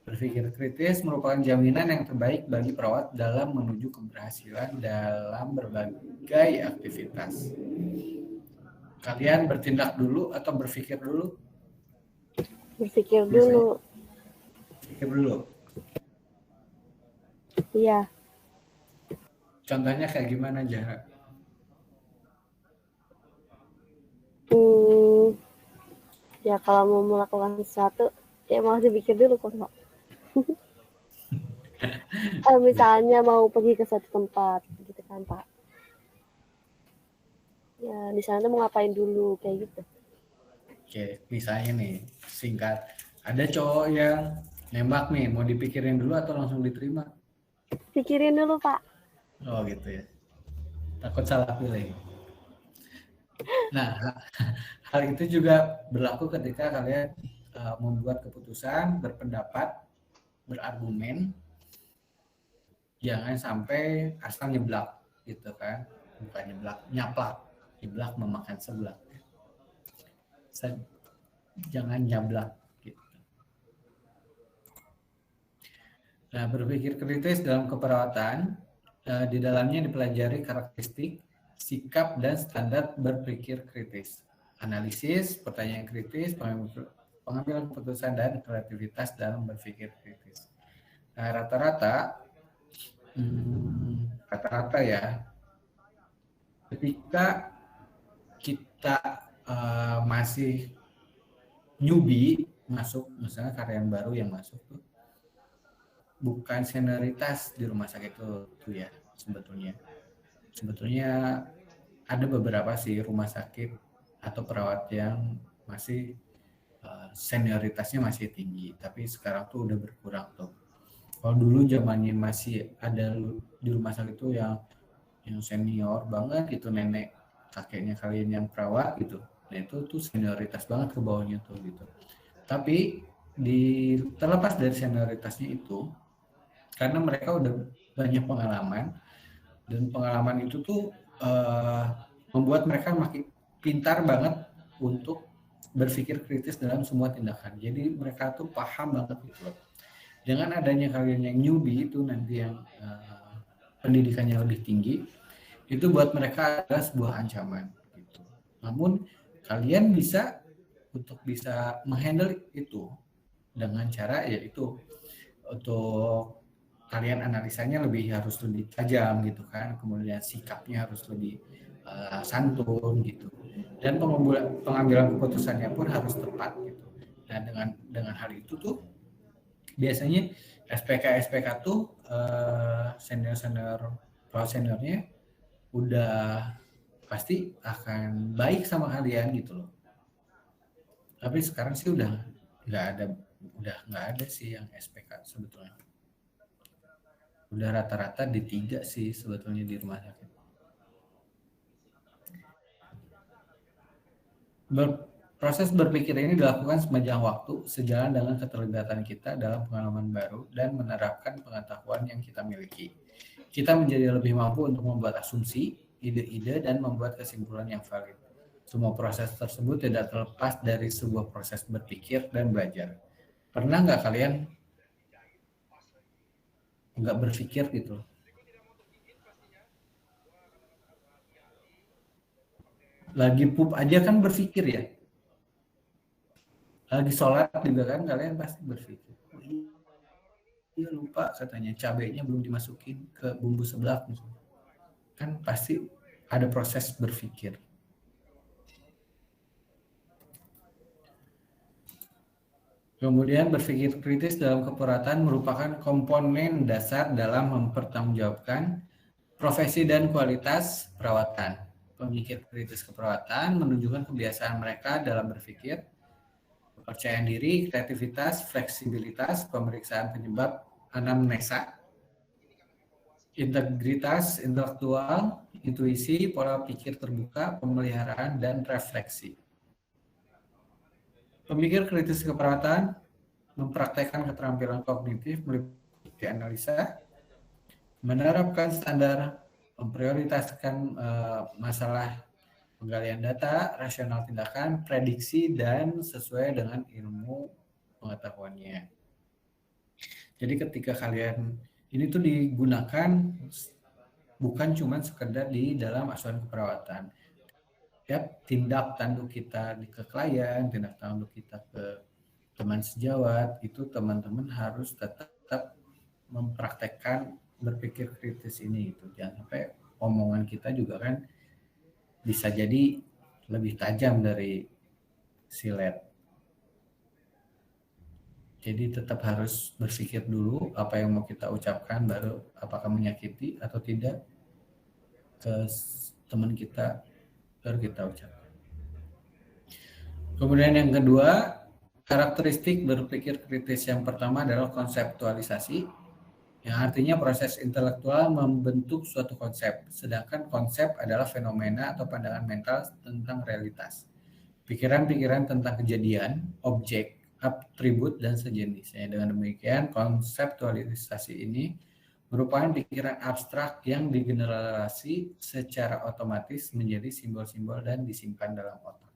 Speaker 1: Berpikir kritis merupakan jaminan yang terbaik bagi perawat dalam menuju keberhasilan dalam berbagai aktivitas. Kalian bertindak dulu atau berpikir dulu?
Speaker 5: Berpikir dulu.
Speaker 1: Berpikir dulu.
Speaker 5: Iya.
Speaker 1: Contohnya kayak gimana, Jara?
Speaker 5: Ya kalau mau melakukan sesuatu, ya mau dipikir dulu kok, Pak. Misalnya mau pergi ke suatu tempat, gitu kan, Pak. Ya, di sana tuh mau ngapain dulu, kayak gitu.
Speaker 1: Oke, misalnya nih, singkat. Ada cowok yang nembak nih, mau dipikirin dulu atau langsung diterima?
Speaker 5: Pikirin dulu, Pak.
Speaker 1: Oh gitu ya. Takut salah pilih. Nah, hal itu juga berlaku ketika kalian membuat keputusan, berpendapat, berargumen. Jangan sampai asal nyeblak gitu kan. Bukan nyeblak, nyaplak. Nyeblak memakan seblak. Jangan nyablak gitu. Nah, berpikir kritis dalam keperawatan, di dalamnya dipelajari karakteristik, sikap, dan standar berpikir kritis. Analisis, pertanyaan kritis, pengambilan keputusan, dan kreativitas dalam berpikir kritis. Nah, rata-rata ya, ketika kita masih newbie masuk, misalnya karyawan baru yang masuk tuh, bukan senioritas di rumah sakit itu ya sebetulnya. Sebetulnya ada beberapa sih rumah sakit atau perawat yang masih senioritasnya masih tinggi, tapi sekarang tuh udah berkurang tuh. Kalau dulu zamannya masih ada di rumah sakit itu yang senior banget gitu, nenek kakeknya kalian yang perawat gitu. Nah itu tuh senioritas banget ke bawahnya tuh gitu. Tapi terlepas dari senioritasnya itu, karena mereka udah banyak pengalaman, dan pengalaman itu tuh membuat mereka makin pintar banget untuk berpikir kritis dalam semua tindakan. Jadi mereka tuh paham banget gitu loh. Dengan adanya kalian yang newbie itu nanti yang pendidikannya lebih tinggi, itu buat mereka adalah sebuah ancaman gitu. Namun kalian bisa menghandle itu dengan cara yaitu untuk kalian analisanya harus lebih tajam gitu kan, kemudian sikapnya harus lebih santun gitu, dan pengambilan keputusannya pun harus tepat gitu. Nah dengan hal itu tuh biasanya SPK tuh seniornya udah pasti akan baik sama kalian gitu loh. Tapi sekarang sih udah nggak ada sih yang SPK sebetulnya. Udah rata-rata D3 sih sebetulnya di rumah sakit. Proses berpikir ini dilakukan sepanjang waktu sejalan dengan keterlibatan kita dalam pengalaman baru dan menerapkan pengetahuan yang kita miliki. Kita menjadi lebih mampu untuk membuat asumsi, ide-ide, dan membuat kesimpulan yang valid. Semua proses tersebut tidak terlepas dari sebuah proses berpikir dan belajar. Pernah nggak kalian nggak berpikir gitu? Lagi pup aja kan berpikir ya? Lagi sholat juga kan kalian pasti berpikir, oh, iya lupa katanya cabenya belum dimasukin ke bumbu seblak. Kan pasti ada proses berpikir. Kemudian berpikir kritis dalam keperawatan merupakan komponen dasar dalam mempertanggungjawabkan profesi dan kualitas perawatan. Pemikir kritis keperawatan menunjukkan kebiasaan mereka dalam berpikir, kepercayaan diri, kreativitas, fleksibilitas, pemeriksaan penyebab anamnesa, integritas intelektual, intuisi, pola pikir terbuka, pemeliharaan, dan refleksi. Pemikir kritis keperawatan mempraktekkan keterampilan kognitif meliputi analisa, menerapkan standar, memprioritaskan masalah penggalian data, rasional tindakan, prediksi, dan sesuai dengan ilmu pengetahuannya. Jadi ketika kalian ini tuh digunakan bukan cuma sekedar di dalam asuhan keperawatan. Setiap tindak tanduk kita ke klien, tindak tanduk kita ke teman sejawat, itu teman-teman harus tetap mempraktekkan berpikir kritis ini. Itu jangan sampai omongan kita juga kan bisa jadi lebih tajam dari silet. Jadi tetap harus berpikir dulu apa yang mau kita ucapkan, baru apakah menyakiti atau tidak ke teman kita, baru kita ucapkan. Kemudian yang kedua, karakteristik berpikir kritis yang pertama adalah konseptualisasi, yang artinya proses intelektual membentuk suatu konsep, sedangkan konsep adalah fenomena atau pandangan mental tentang realitas. Pikiran-pikiran tentang kejadian, objek, atribut, dan sejenisnya. Dengan demikian, konseptualisasi ini merupakan pikiran abstrak yang digeneralisasi secara otomatis menjadi simbol-simbol dan disimpan dalam otak.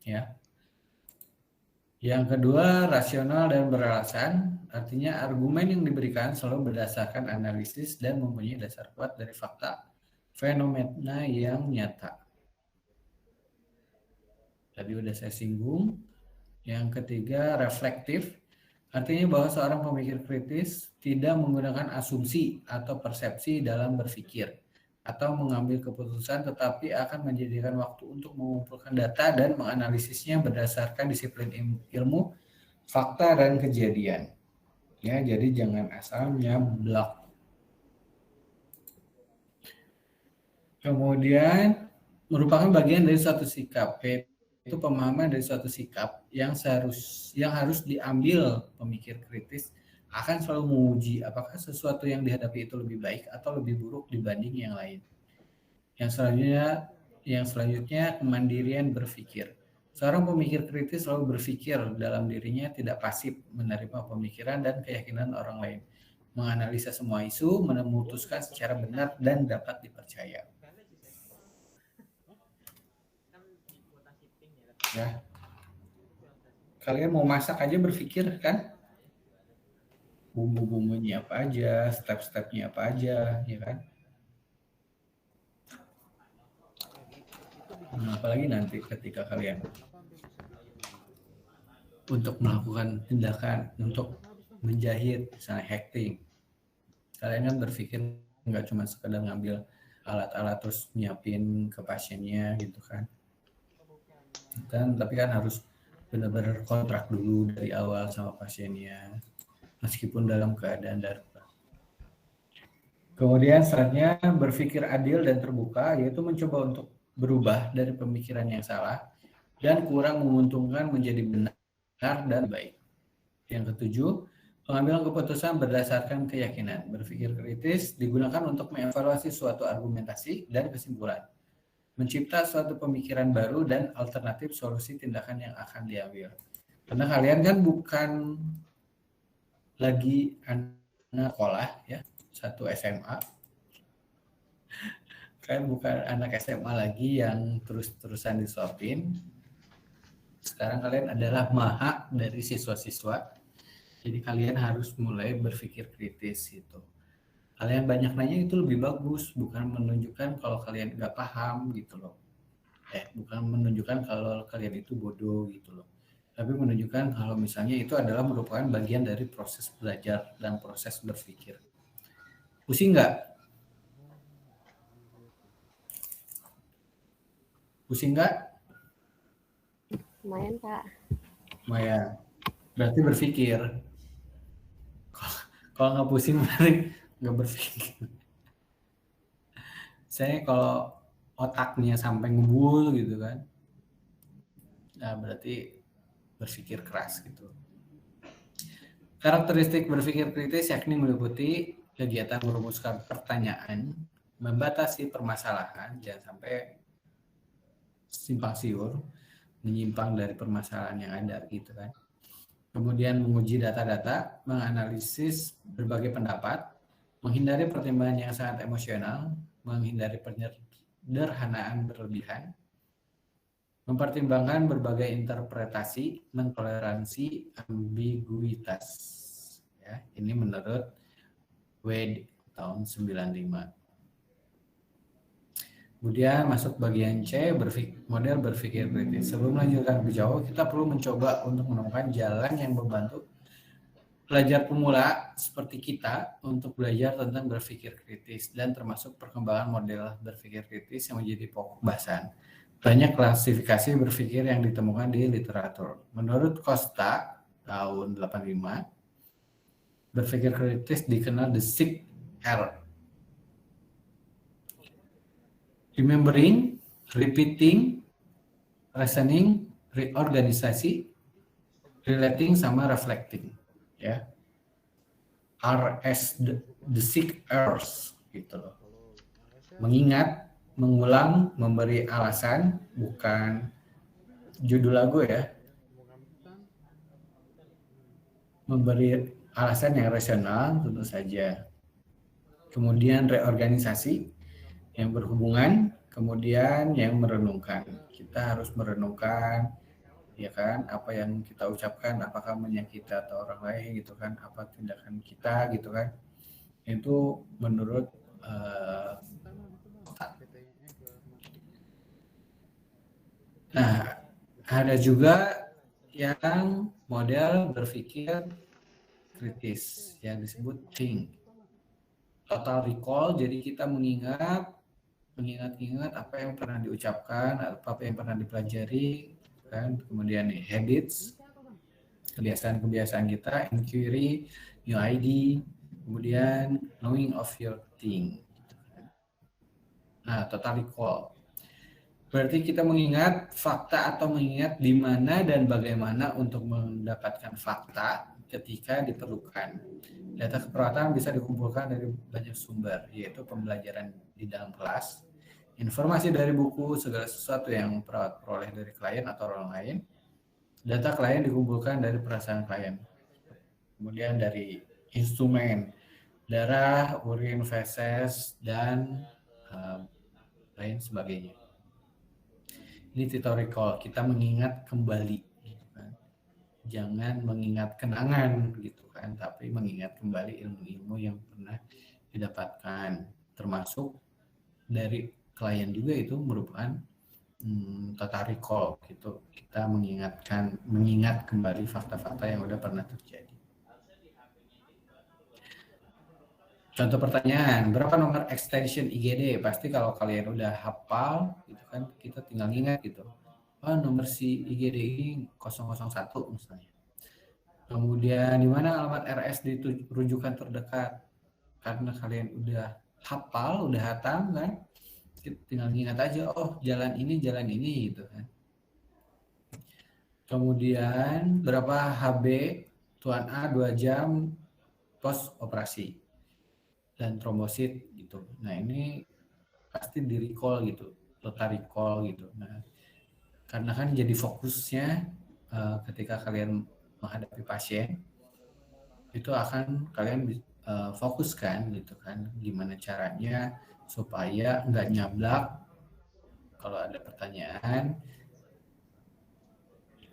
Speaker 1: Ya. Yang kedua, rasional dan beralasan, artinya argumen yang diberikan selalu berdasarkan analisis dan mempunyai dasar kuat dari fakta, fenomena yang nyata. Tadi udah saya singgung. Yang ketiga, reflektif, artinya bahwa seorang pemikir kritis tidak menggunakan asumsi atau persepsi dalam berpikir atau mengambil keputusan, tetapi akan menjadikan waktu untuk mengumpulkan data dan menganalisisnya berdasarkan disiplin ilmu, fakta, dan kejadian. Ya, jadi jangan asal nyablak. Kemudian merupakan bagian dari suatu sikap, itu pemahaman dari suatu sikap yang harus diambil pemikir kritis akan selalu menguji apakah sesuatu yang dihadapi itu lebih baik atau lebih buruk dibanding yang lain. Yang selanjutnya kemandirian berpikir. Seorang pemikir kritis selalu berpikir dalam dirinya, tidak pasif menerima pemikiran dan keyakinan orang lain, menganalisa semua isu, memutuskan secara benar dan dapat dipercaya. Ya. Kalian mau masak aja berpikir kan? Bumbu-bumbunya apa aja, step-stepnya apa aja, ya kan? Nah, apalagi nanti ketika kalian untuk melakukan tindakan untuk menjahit, misalnya hacking, kalian kan berpikir nggak cuma sekedar ngambil alat-alat terus nyiapin ke pasiennya gitu kan? Tapi kan harus benar-benar kontrak dulu dari awal sama pasiennya, meskipun dalam keadaan darurat. Kemudian selanjutnya berpikir adil dan terbuka, yaitu mencoba untuk berubah dari pemikiran yang salah dan kurang menguntungkan menjadi benar dan baik. Yang ketujuh, pengambilan keputusan berdasarkan keyakinan. Berpikir kritis digunakan untuk mengevaluasi suatu argumentasi dan kesimpulan, mencipta suatu pemikiran baru dan alternatif solusi tindakan yang akan diambil. Karena kalian kan bukan lagi anak sekolah ya, satu SMA. Kalian bukan anak SMA lagi yang terus-terusan disuapin. Sekarang kalian adalah maha dari siswa-siswa. Jadi kalian harus mulai berpikir kritis gitu. Kalian banyak nanya itu lebih bagus, bukan menunjukkan kalau kalian nggak paham gitu loh. bukan menunjukkan kalau kalian itu bodoh gitu loh, tapi menunjukkan kalau misalnya itu adalah merupakan bagian dari proses belajar dan proses berpikir. Pusing nggak? Pusing nggak?
Speaker 5: Lumayan, Pak.
Speaker 1: Maya, berarti berpikir. Kalau nggak pusing berarti nggak berpikir. Saya kalau otaknya sampai ngebul gitu kan, nah berarti berpikir keras gitu. Karakteristik berpikir kritis yakni meliputi kegiatan merumuskan pertanyaan, membatasi permasalahan, jangan sampai simpang siur, menyimpang dari permasalahan yang ada gitu kan. Kemudian menguji data-data, menganalisis berbagai pendapat, menghindari pertimbangan yang sangat emosional, menghindari penyederhanaan berlebihan, mempertimbangkan berbagai interpretasi, mentoleransi ambiguitas. Ya, ini menurut Wade tahun 95. Kemudian masuk bagian C, model berpikir kritis. Sebelum melanjutkan lebih jauh, kita perlu mencoba untuk menemukan jalan yang membantu pelajar pemula seperti kita untuk belajar tentang berpikir kritis dan termasuk perkembangan model berpikir kritis yang menjadi pokok bahasan. Banyak klasifikasi berpikir yang ditemukan di literatur. Menurut Costa tahun 85, berpikir kritis dikenal the 6R. Remembering, repeating, reasoning, reorganisasi, relating, sama reflecting. Ya, RS the 6 R's gitu loh. Mengingat, mengulang, memberi alasan, bukan judul lagu ya. Memberi alasan yang rasional tentu saja. Kemudian reorganisasi yang berhubungan, kemudian yang merenungkan. Kita harus merenungkan, ya kan, apa yang kita ucapkan, apakah menyakiti atau orang lain gitu kan, apa tindakan kita gitu kan, itu menurut nah, ada juga yang model berpikir kritis yang disebut think. Total recall, jadi kita mengingat apa yang pernah diucapkan, apa yang pernah dipelajari kan. Kemudian habits, kebiasaan-kebiasaan kita, inquiry, new ID, kemudian knowing of your thing. Nah, total recall berarti kita mengingat fakta atau mengingat di mana dan bagaimana untuk mendapatkan fakta ketika diperlukan. Data keperawatan bisa dikumpulkan dari banyak sumber, yaitu pembelajaran di dalam kelas, informasi dari buku, segala sesuatu yang perawat peroleh dari klien atau orang lain. Data klien dikumpulkan dari perasaan klien. Kemudian dari instrumen, darah, urin, feses, dan lain sebagainya. Ini title recall, kita mengingat kembali. Gitu kan. Jangan mengingat kenangan gitu kan, tapi mengingat kembali ilmu-ilmu yang pernah didapatkan. Termasuk dari klien juga itu merupakan total recall gitu. Kita mengingat kembali fakta-fakta yang udah pernah terjadi. Contoh pertanyaan, berapa nomor extension IGD? Pasti kalau kalian udah hafal gitu kan, kita tinggal ingat gitu. Oh, nomor si IGD ini 001 misalnya. Kemudian di mana alamat RS di rujukan terdekat? Karena kalian udah hafal, udah hatam kan, tinggal ingat aja, oh jalan ini gitu kan. Kemudian berapa HB Tuan A 2 jam pos operasi dan trombosit gitu. Nah, ini pasti di recall gitu, total recall gitu. Nah, karena kan jadi fokusnya ketika kalian menghadapi pasien itu akan kalian fokuskan gitu kan, gimana caranya supaya nggak nyablak kalau ada pertanyaan.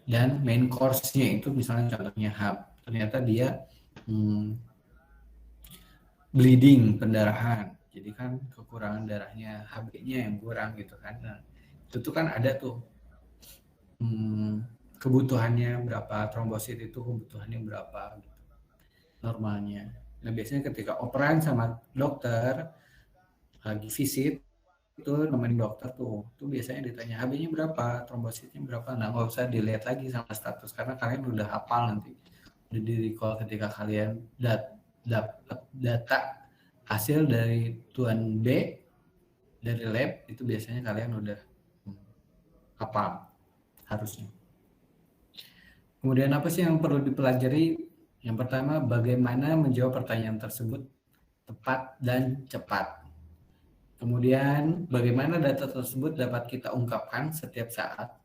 Speaker 1: Dan main course-nya itu misalnya contohnya HAP, ternyata dia bleeding, pendarahan. Jadi kan kekurangan darahnya, HB-nya yang kurang gitu kan. Nah, Itu kan ada tuh kebutuhannya berapa, trombosit itu kebutuhannya berapa gitu, normalnya. Nah biasanya ketika operan sama dokter lagi visit itu nemenin dokter tuh biasanya ditanya HB-nya berapa, trombositnya berapa. Nah nggak usah dilihat lagi sama status karena kalian udah hafal, nanti udah di recall ketika kalian dapat data hasil dari tuan B dari lab, itu biasanya kalian udah hafal harusnya. Kemudian apa sih yang perlu dipelajari? Yang pertama, bagaimana menjawab pertanyaan tersebut tepat dan cepat. Kemudian bagaimana data tersebut dapat kita ungkapkan setiap saat.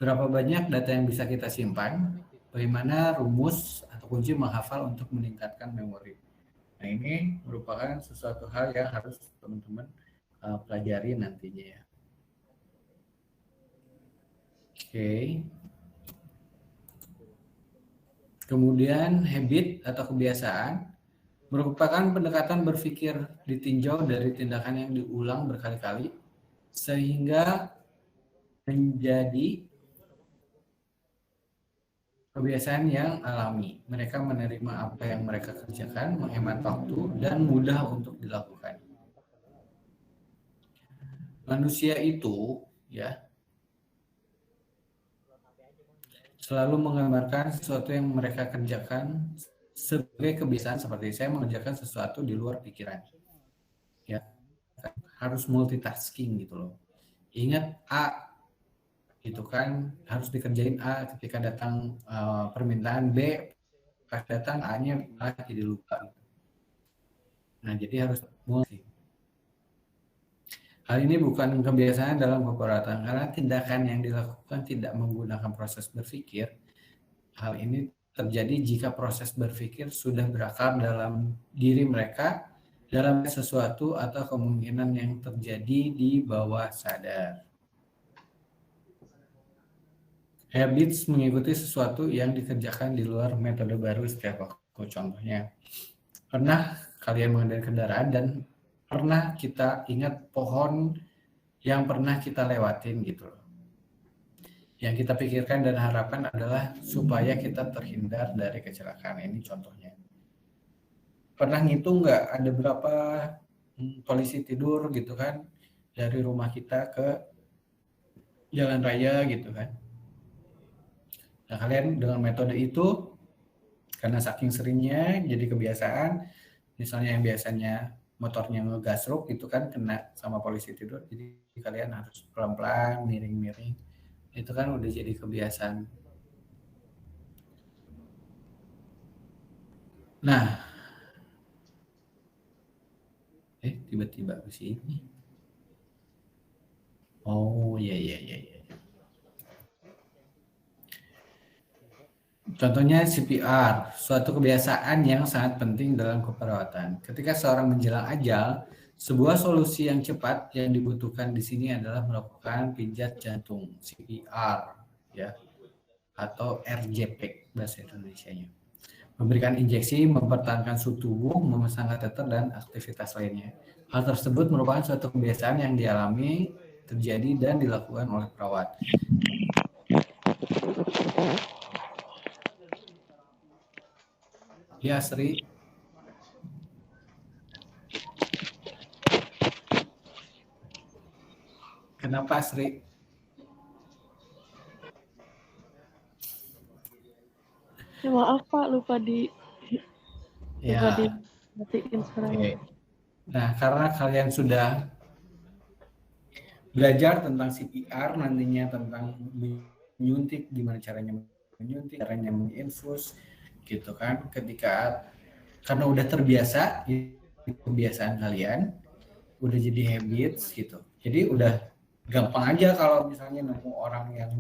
Speaker 1: Berapa banyak data yang bisa kita simpan. Bagaimana rumus atau kunci menghafal untuk meningkatkan memori. Nah ini merupakan sesuatu hal yang harus teman-teman pelajari nantinya ya. Oke. Kemudian habit atau kebiasaan merupakan pendekatan berpikir ditinjau dari tindakan yang diulang berkali-kali sehingga menjadi kebiasaan yang alami. Mereka menerima apa yang mereka kerjakan, menghemat waktu, dan mudah untuk dilakukan. Manusia itu ya selalu menggambarkan sesuatu yang mereka kerjakan sebagai kebiasaan, seperti saya mengerjakan sesuatu di luar pikiran. Ya, harus multitasking gitu loh. Ingat A, itu kan harus dikerjain A, ketika datang permintaan B, pas datang A-nya malah jadi lupa. Nah, jadi harus multi. Hal ini bukan kebiasaan dalam keperawatan karena tindakan yang dilakukan tidak menggunakan proses berpikir. Hal ini terjadi jika proses berpikir sudah berakar dalam diri mereka dalam sesuatu atau kemungkinan yang terjadi di bawah sadar. Habits mengikuti sesuatu yang dikerjakan di luar metode baru setiap waktu. Contohnya, pernah kalian mengendarai kendaraan dan pernah kita ingat pohon yang pernah kita lewatin gitu loh. Yang kita pikirkan dan harapkan adalah supaya kita terhindar dari kecelakaan. Ini contohnya. Pernah ngitung nggak ada berapa polisi tidur gitu kan dari rumah kita ke jalan raya gitu kan. Nah kalian dengan metode itu karena saking seringnya jadi kebiasaan, misalnya yang biasanya motornya ngegasruk gitu kan kena sama polisi tidur, jadi kalian harus pelan-pelan miring-miring, itu kan udah jadi kebiasaan. Nah tiba-tiba ke sini. Oh iya. Contohnya CPR, suatu kebiasaan yang sangat penting dalam keperawatan. Ketika seorang menjelang ajal, sebuah solusi yang cepat yang dibutuhkan di sini adalah melakukan pijat jantung CPR, ya, atau RJP bahasa Indonesianya. Memberikan injeksi, mempertahankan suhu tubuh, memasang kateter dan aktivitas lainnya. Hal tersebut merupakan suatu kebiasaan yang dialami, terjadi dan dilakukan oleh perawat. Ya, Sri. Kenapa, Sri?
Speaker 5: Ya, maaf Pak, lupa matiin suaranya.
Speaker 1: Okay. Nah, karena kalian sudah belajar tentang CPR, nantinya tentang menyuntik, gimana caranya menyuntik, caranya menginfus, gitu kan. Karena udah terbiasa, kebiasaan kalian, udah jadi habits gitu. Jadi udah gampang aja kalau misalnya nemu orang yang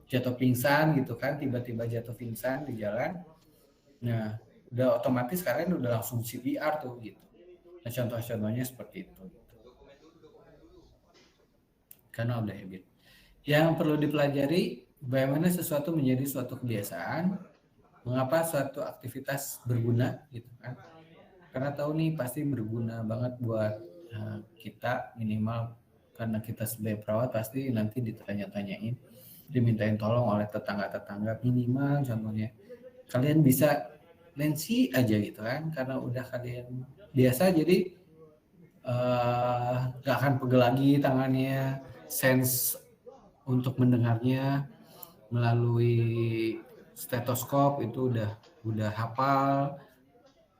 Speaker 1: jatuh pingsan gitu kan, tiba-tiba jatuh pingsan di jalan. Nah, udah otomatis kalian udah langsung CPR tuh gitu. Nah, contoh-contohnya seperti itu. Karena udah habit. Yang perlu dipelajari, bagaimana sesuatu menjadi suatu kebiasaan, mengapa suatu aktivitas berguna gitu kan. Karena tahu nih pasti berguna banget buat kita, minimal karena kita sebagai perawat pasti nanti ditanya-tanyain, dimintain tolong oleh tetangga-tetangga minimal contohnya. Kalian bisa Nancy aja gitu kan, karena udah kalian biasa jadi gak akan pegel lagi tangannya, sense untuk mendengarnya melalui stetoskop itu udah hafal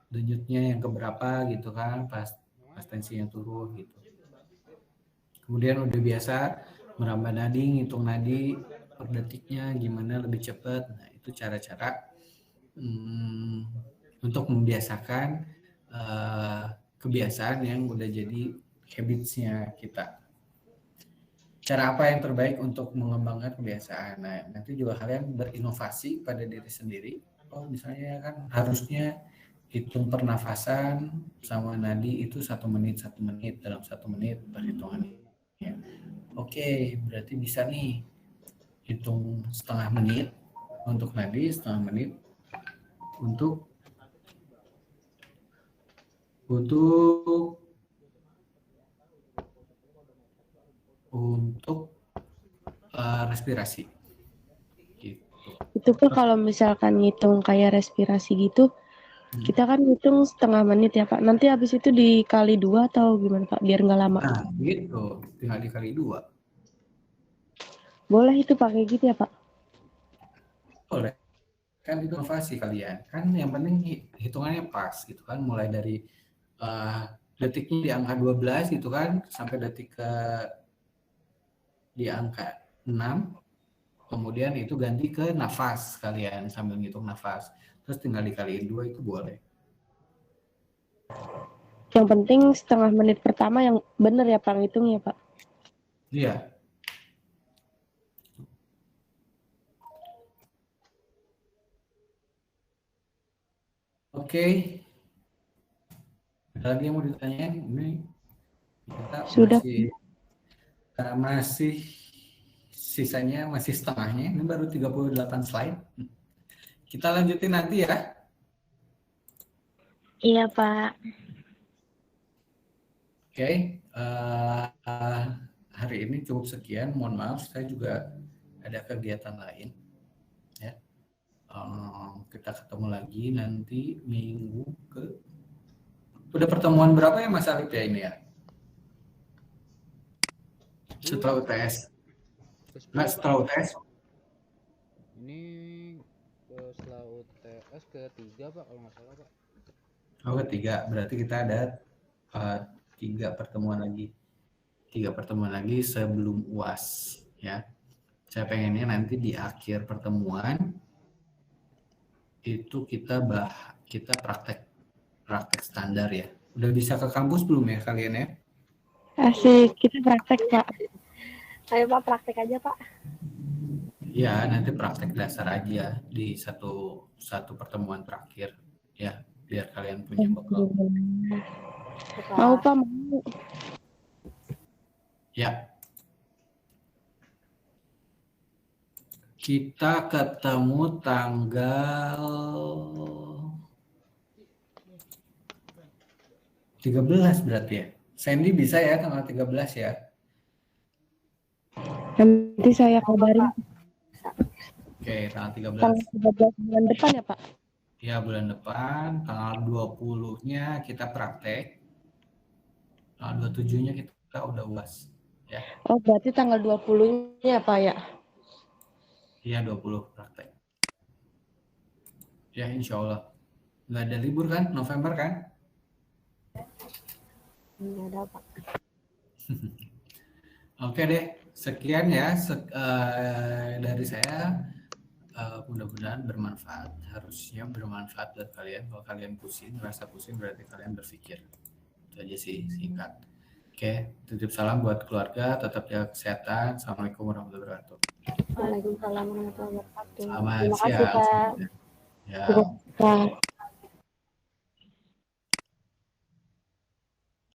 Speaker 1: denyutnya yang keberapa gitu kan, pas tensinya turun gitu. Kemudian udah biasa meraba nadi, ngitung nadi per detiknya gimana lebih cepat. Nah itu cara-cara untuk membiasakan kebiasaan yang udah jadi habits-nya kita. Cara apa yang terbaik untuk mengembangkan kebiasaan? Nah, nanti juga kalian berinovasi pada diri sendiri. Oh, misalnya kan harusnya hitung pernafasan sama nadi itu 1 menit dalam 1 menit perhitungannya. Oke, berarti bisa nih hitung setengah menit untuk nadi, setengah menit untuk respirasi. Gitu.
Speaker 6: Itu Pak kalau misalkan ngitung kayak respirasi gitu, kita kan ngitung setengah menit ya Pak. Nanti habis itu dikali 2 atau gimana Pak? Biar nggak lama.
Speaker 1: Nah, gitu. Tinggal dikali 2.
Speaker 6: Boleh itu pakai gitu ya Pak?
Speaker 1: Boleh. Kan itu inovasi kalian. Kan yang penting hitungannya pas gitu kan. Mulai dari detiknya di angka 12 gitu kan, sampai detik ke di angka 6. Kemudian itu ganti ke nafas kalian sambil ngitung nafas. Terus tinggal dikaliin 2 itu boleh.
Speaker 6: Yang penting setengah menit pertama yang benar ya Pak ngitungnya Pak?
Speaker 1: Iya. Oke. Ada lagi yang mau ditanyain? Ini kita
Speaker 6: Sudah.
Speaker 1: masih sisanya masih setengahnya. Ini baru 38 slide. Kita lanjutin nanti ya.
Speaker 2: Iya Pak.
Speaker 1: Oke, hari ini cukup sekian. Mohon maaf, saya juga ada kegiatan lain. Ya, kita ketemu lagi nanti minggu ke. Udah pertemuan berapa ya Mas Alif ya ini ya? Setelah UTS. Nggak setelah UTS?
Speaker 3: Ini setelah UTS ketiga Pak kalau nggak salah Pak.
Speaker 1: Oh ketiga, berarti kita ada 3 pertemuan lagi. 3 pertemuan lagi sebelum UAS ya. Saya pengennya nanti di akhir pertemuan itu kita praktek standar ya. Udah bisa ke kampus belum ya kalian ya?
Speaker 6: Asik, kita praktek Pak.
Speaker 5: Ayo Pak, praktek aja Pak.
Speaker 1: Ya, nanti praktek dasar aja di satu pertemuan terakhir ya, biar kalian punya bekal.
Speaker 6: Mau Pak, mau.
Speaker 1: Ya. Kita ketemu tanggal 13 berarti ya. Sandy bisa ya tanggal 13 ya.
Speaker 6: Nanti saya kabarin.
Speaker 1: Oke, tanggal 13.
Speaker 6: Tanggal 13 bulan depan ya Pak?
Speaker 1: Ya, bulan depan. Tanggal 20-nya kita praktek. Tanggal 27-nya kita udah UAS. Ya.
Speaker 6: Oh, berarti tanggal 20-nya Pak ya?
Speaker 1: Iya, 20 praktek. Ya, insya Allah. Nggak ada libur kan? November kan?
Speaker 5: Nggak ada Pak.
Speaker 1: Oke deh. Sekian ya dari saya. Mudah-mudahan bermanfaat. Harusnya bermanfaat buat kalian. Kalau kalian pusing, rasa pusing berarti kalian berpikir. Itu aja sih singkat. Oke, titip salam buat keluarga, tetap jaga kesehatan. Assalamualaikum warahmatullahi wabarakatuh.
Speaker 5: Waalaikumsalam warahmatullahi wabarakatuh.
Speaker 1: Selamat
Speaker 5: Terima kasih
Speaker 1: siang.
Speaker 5: Pak.
Speaker 1: Ya.
Speaker 6: Pak.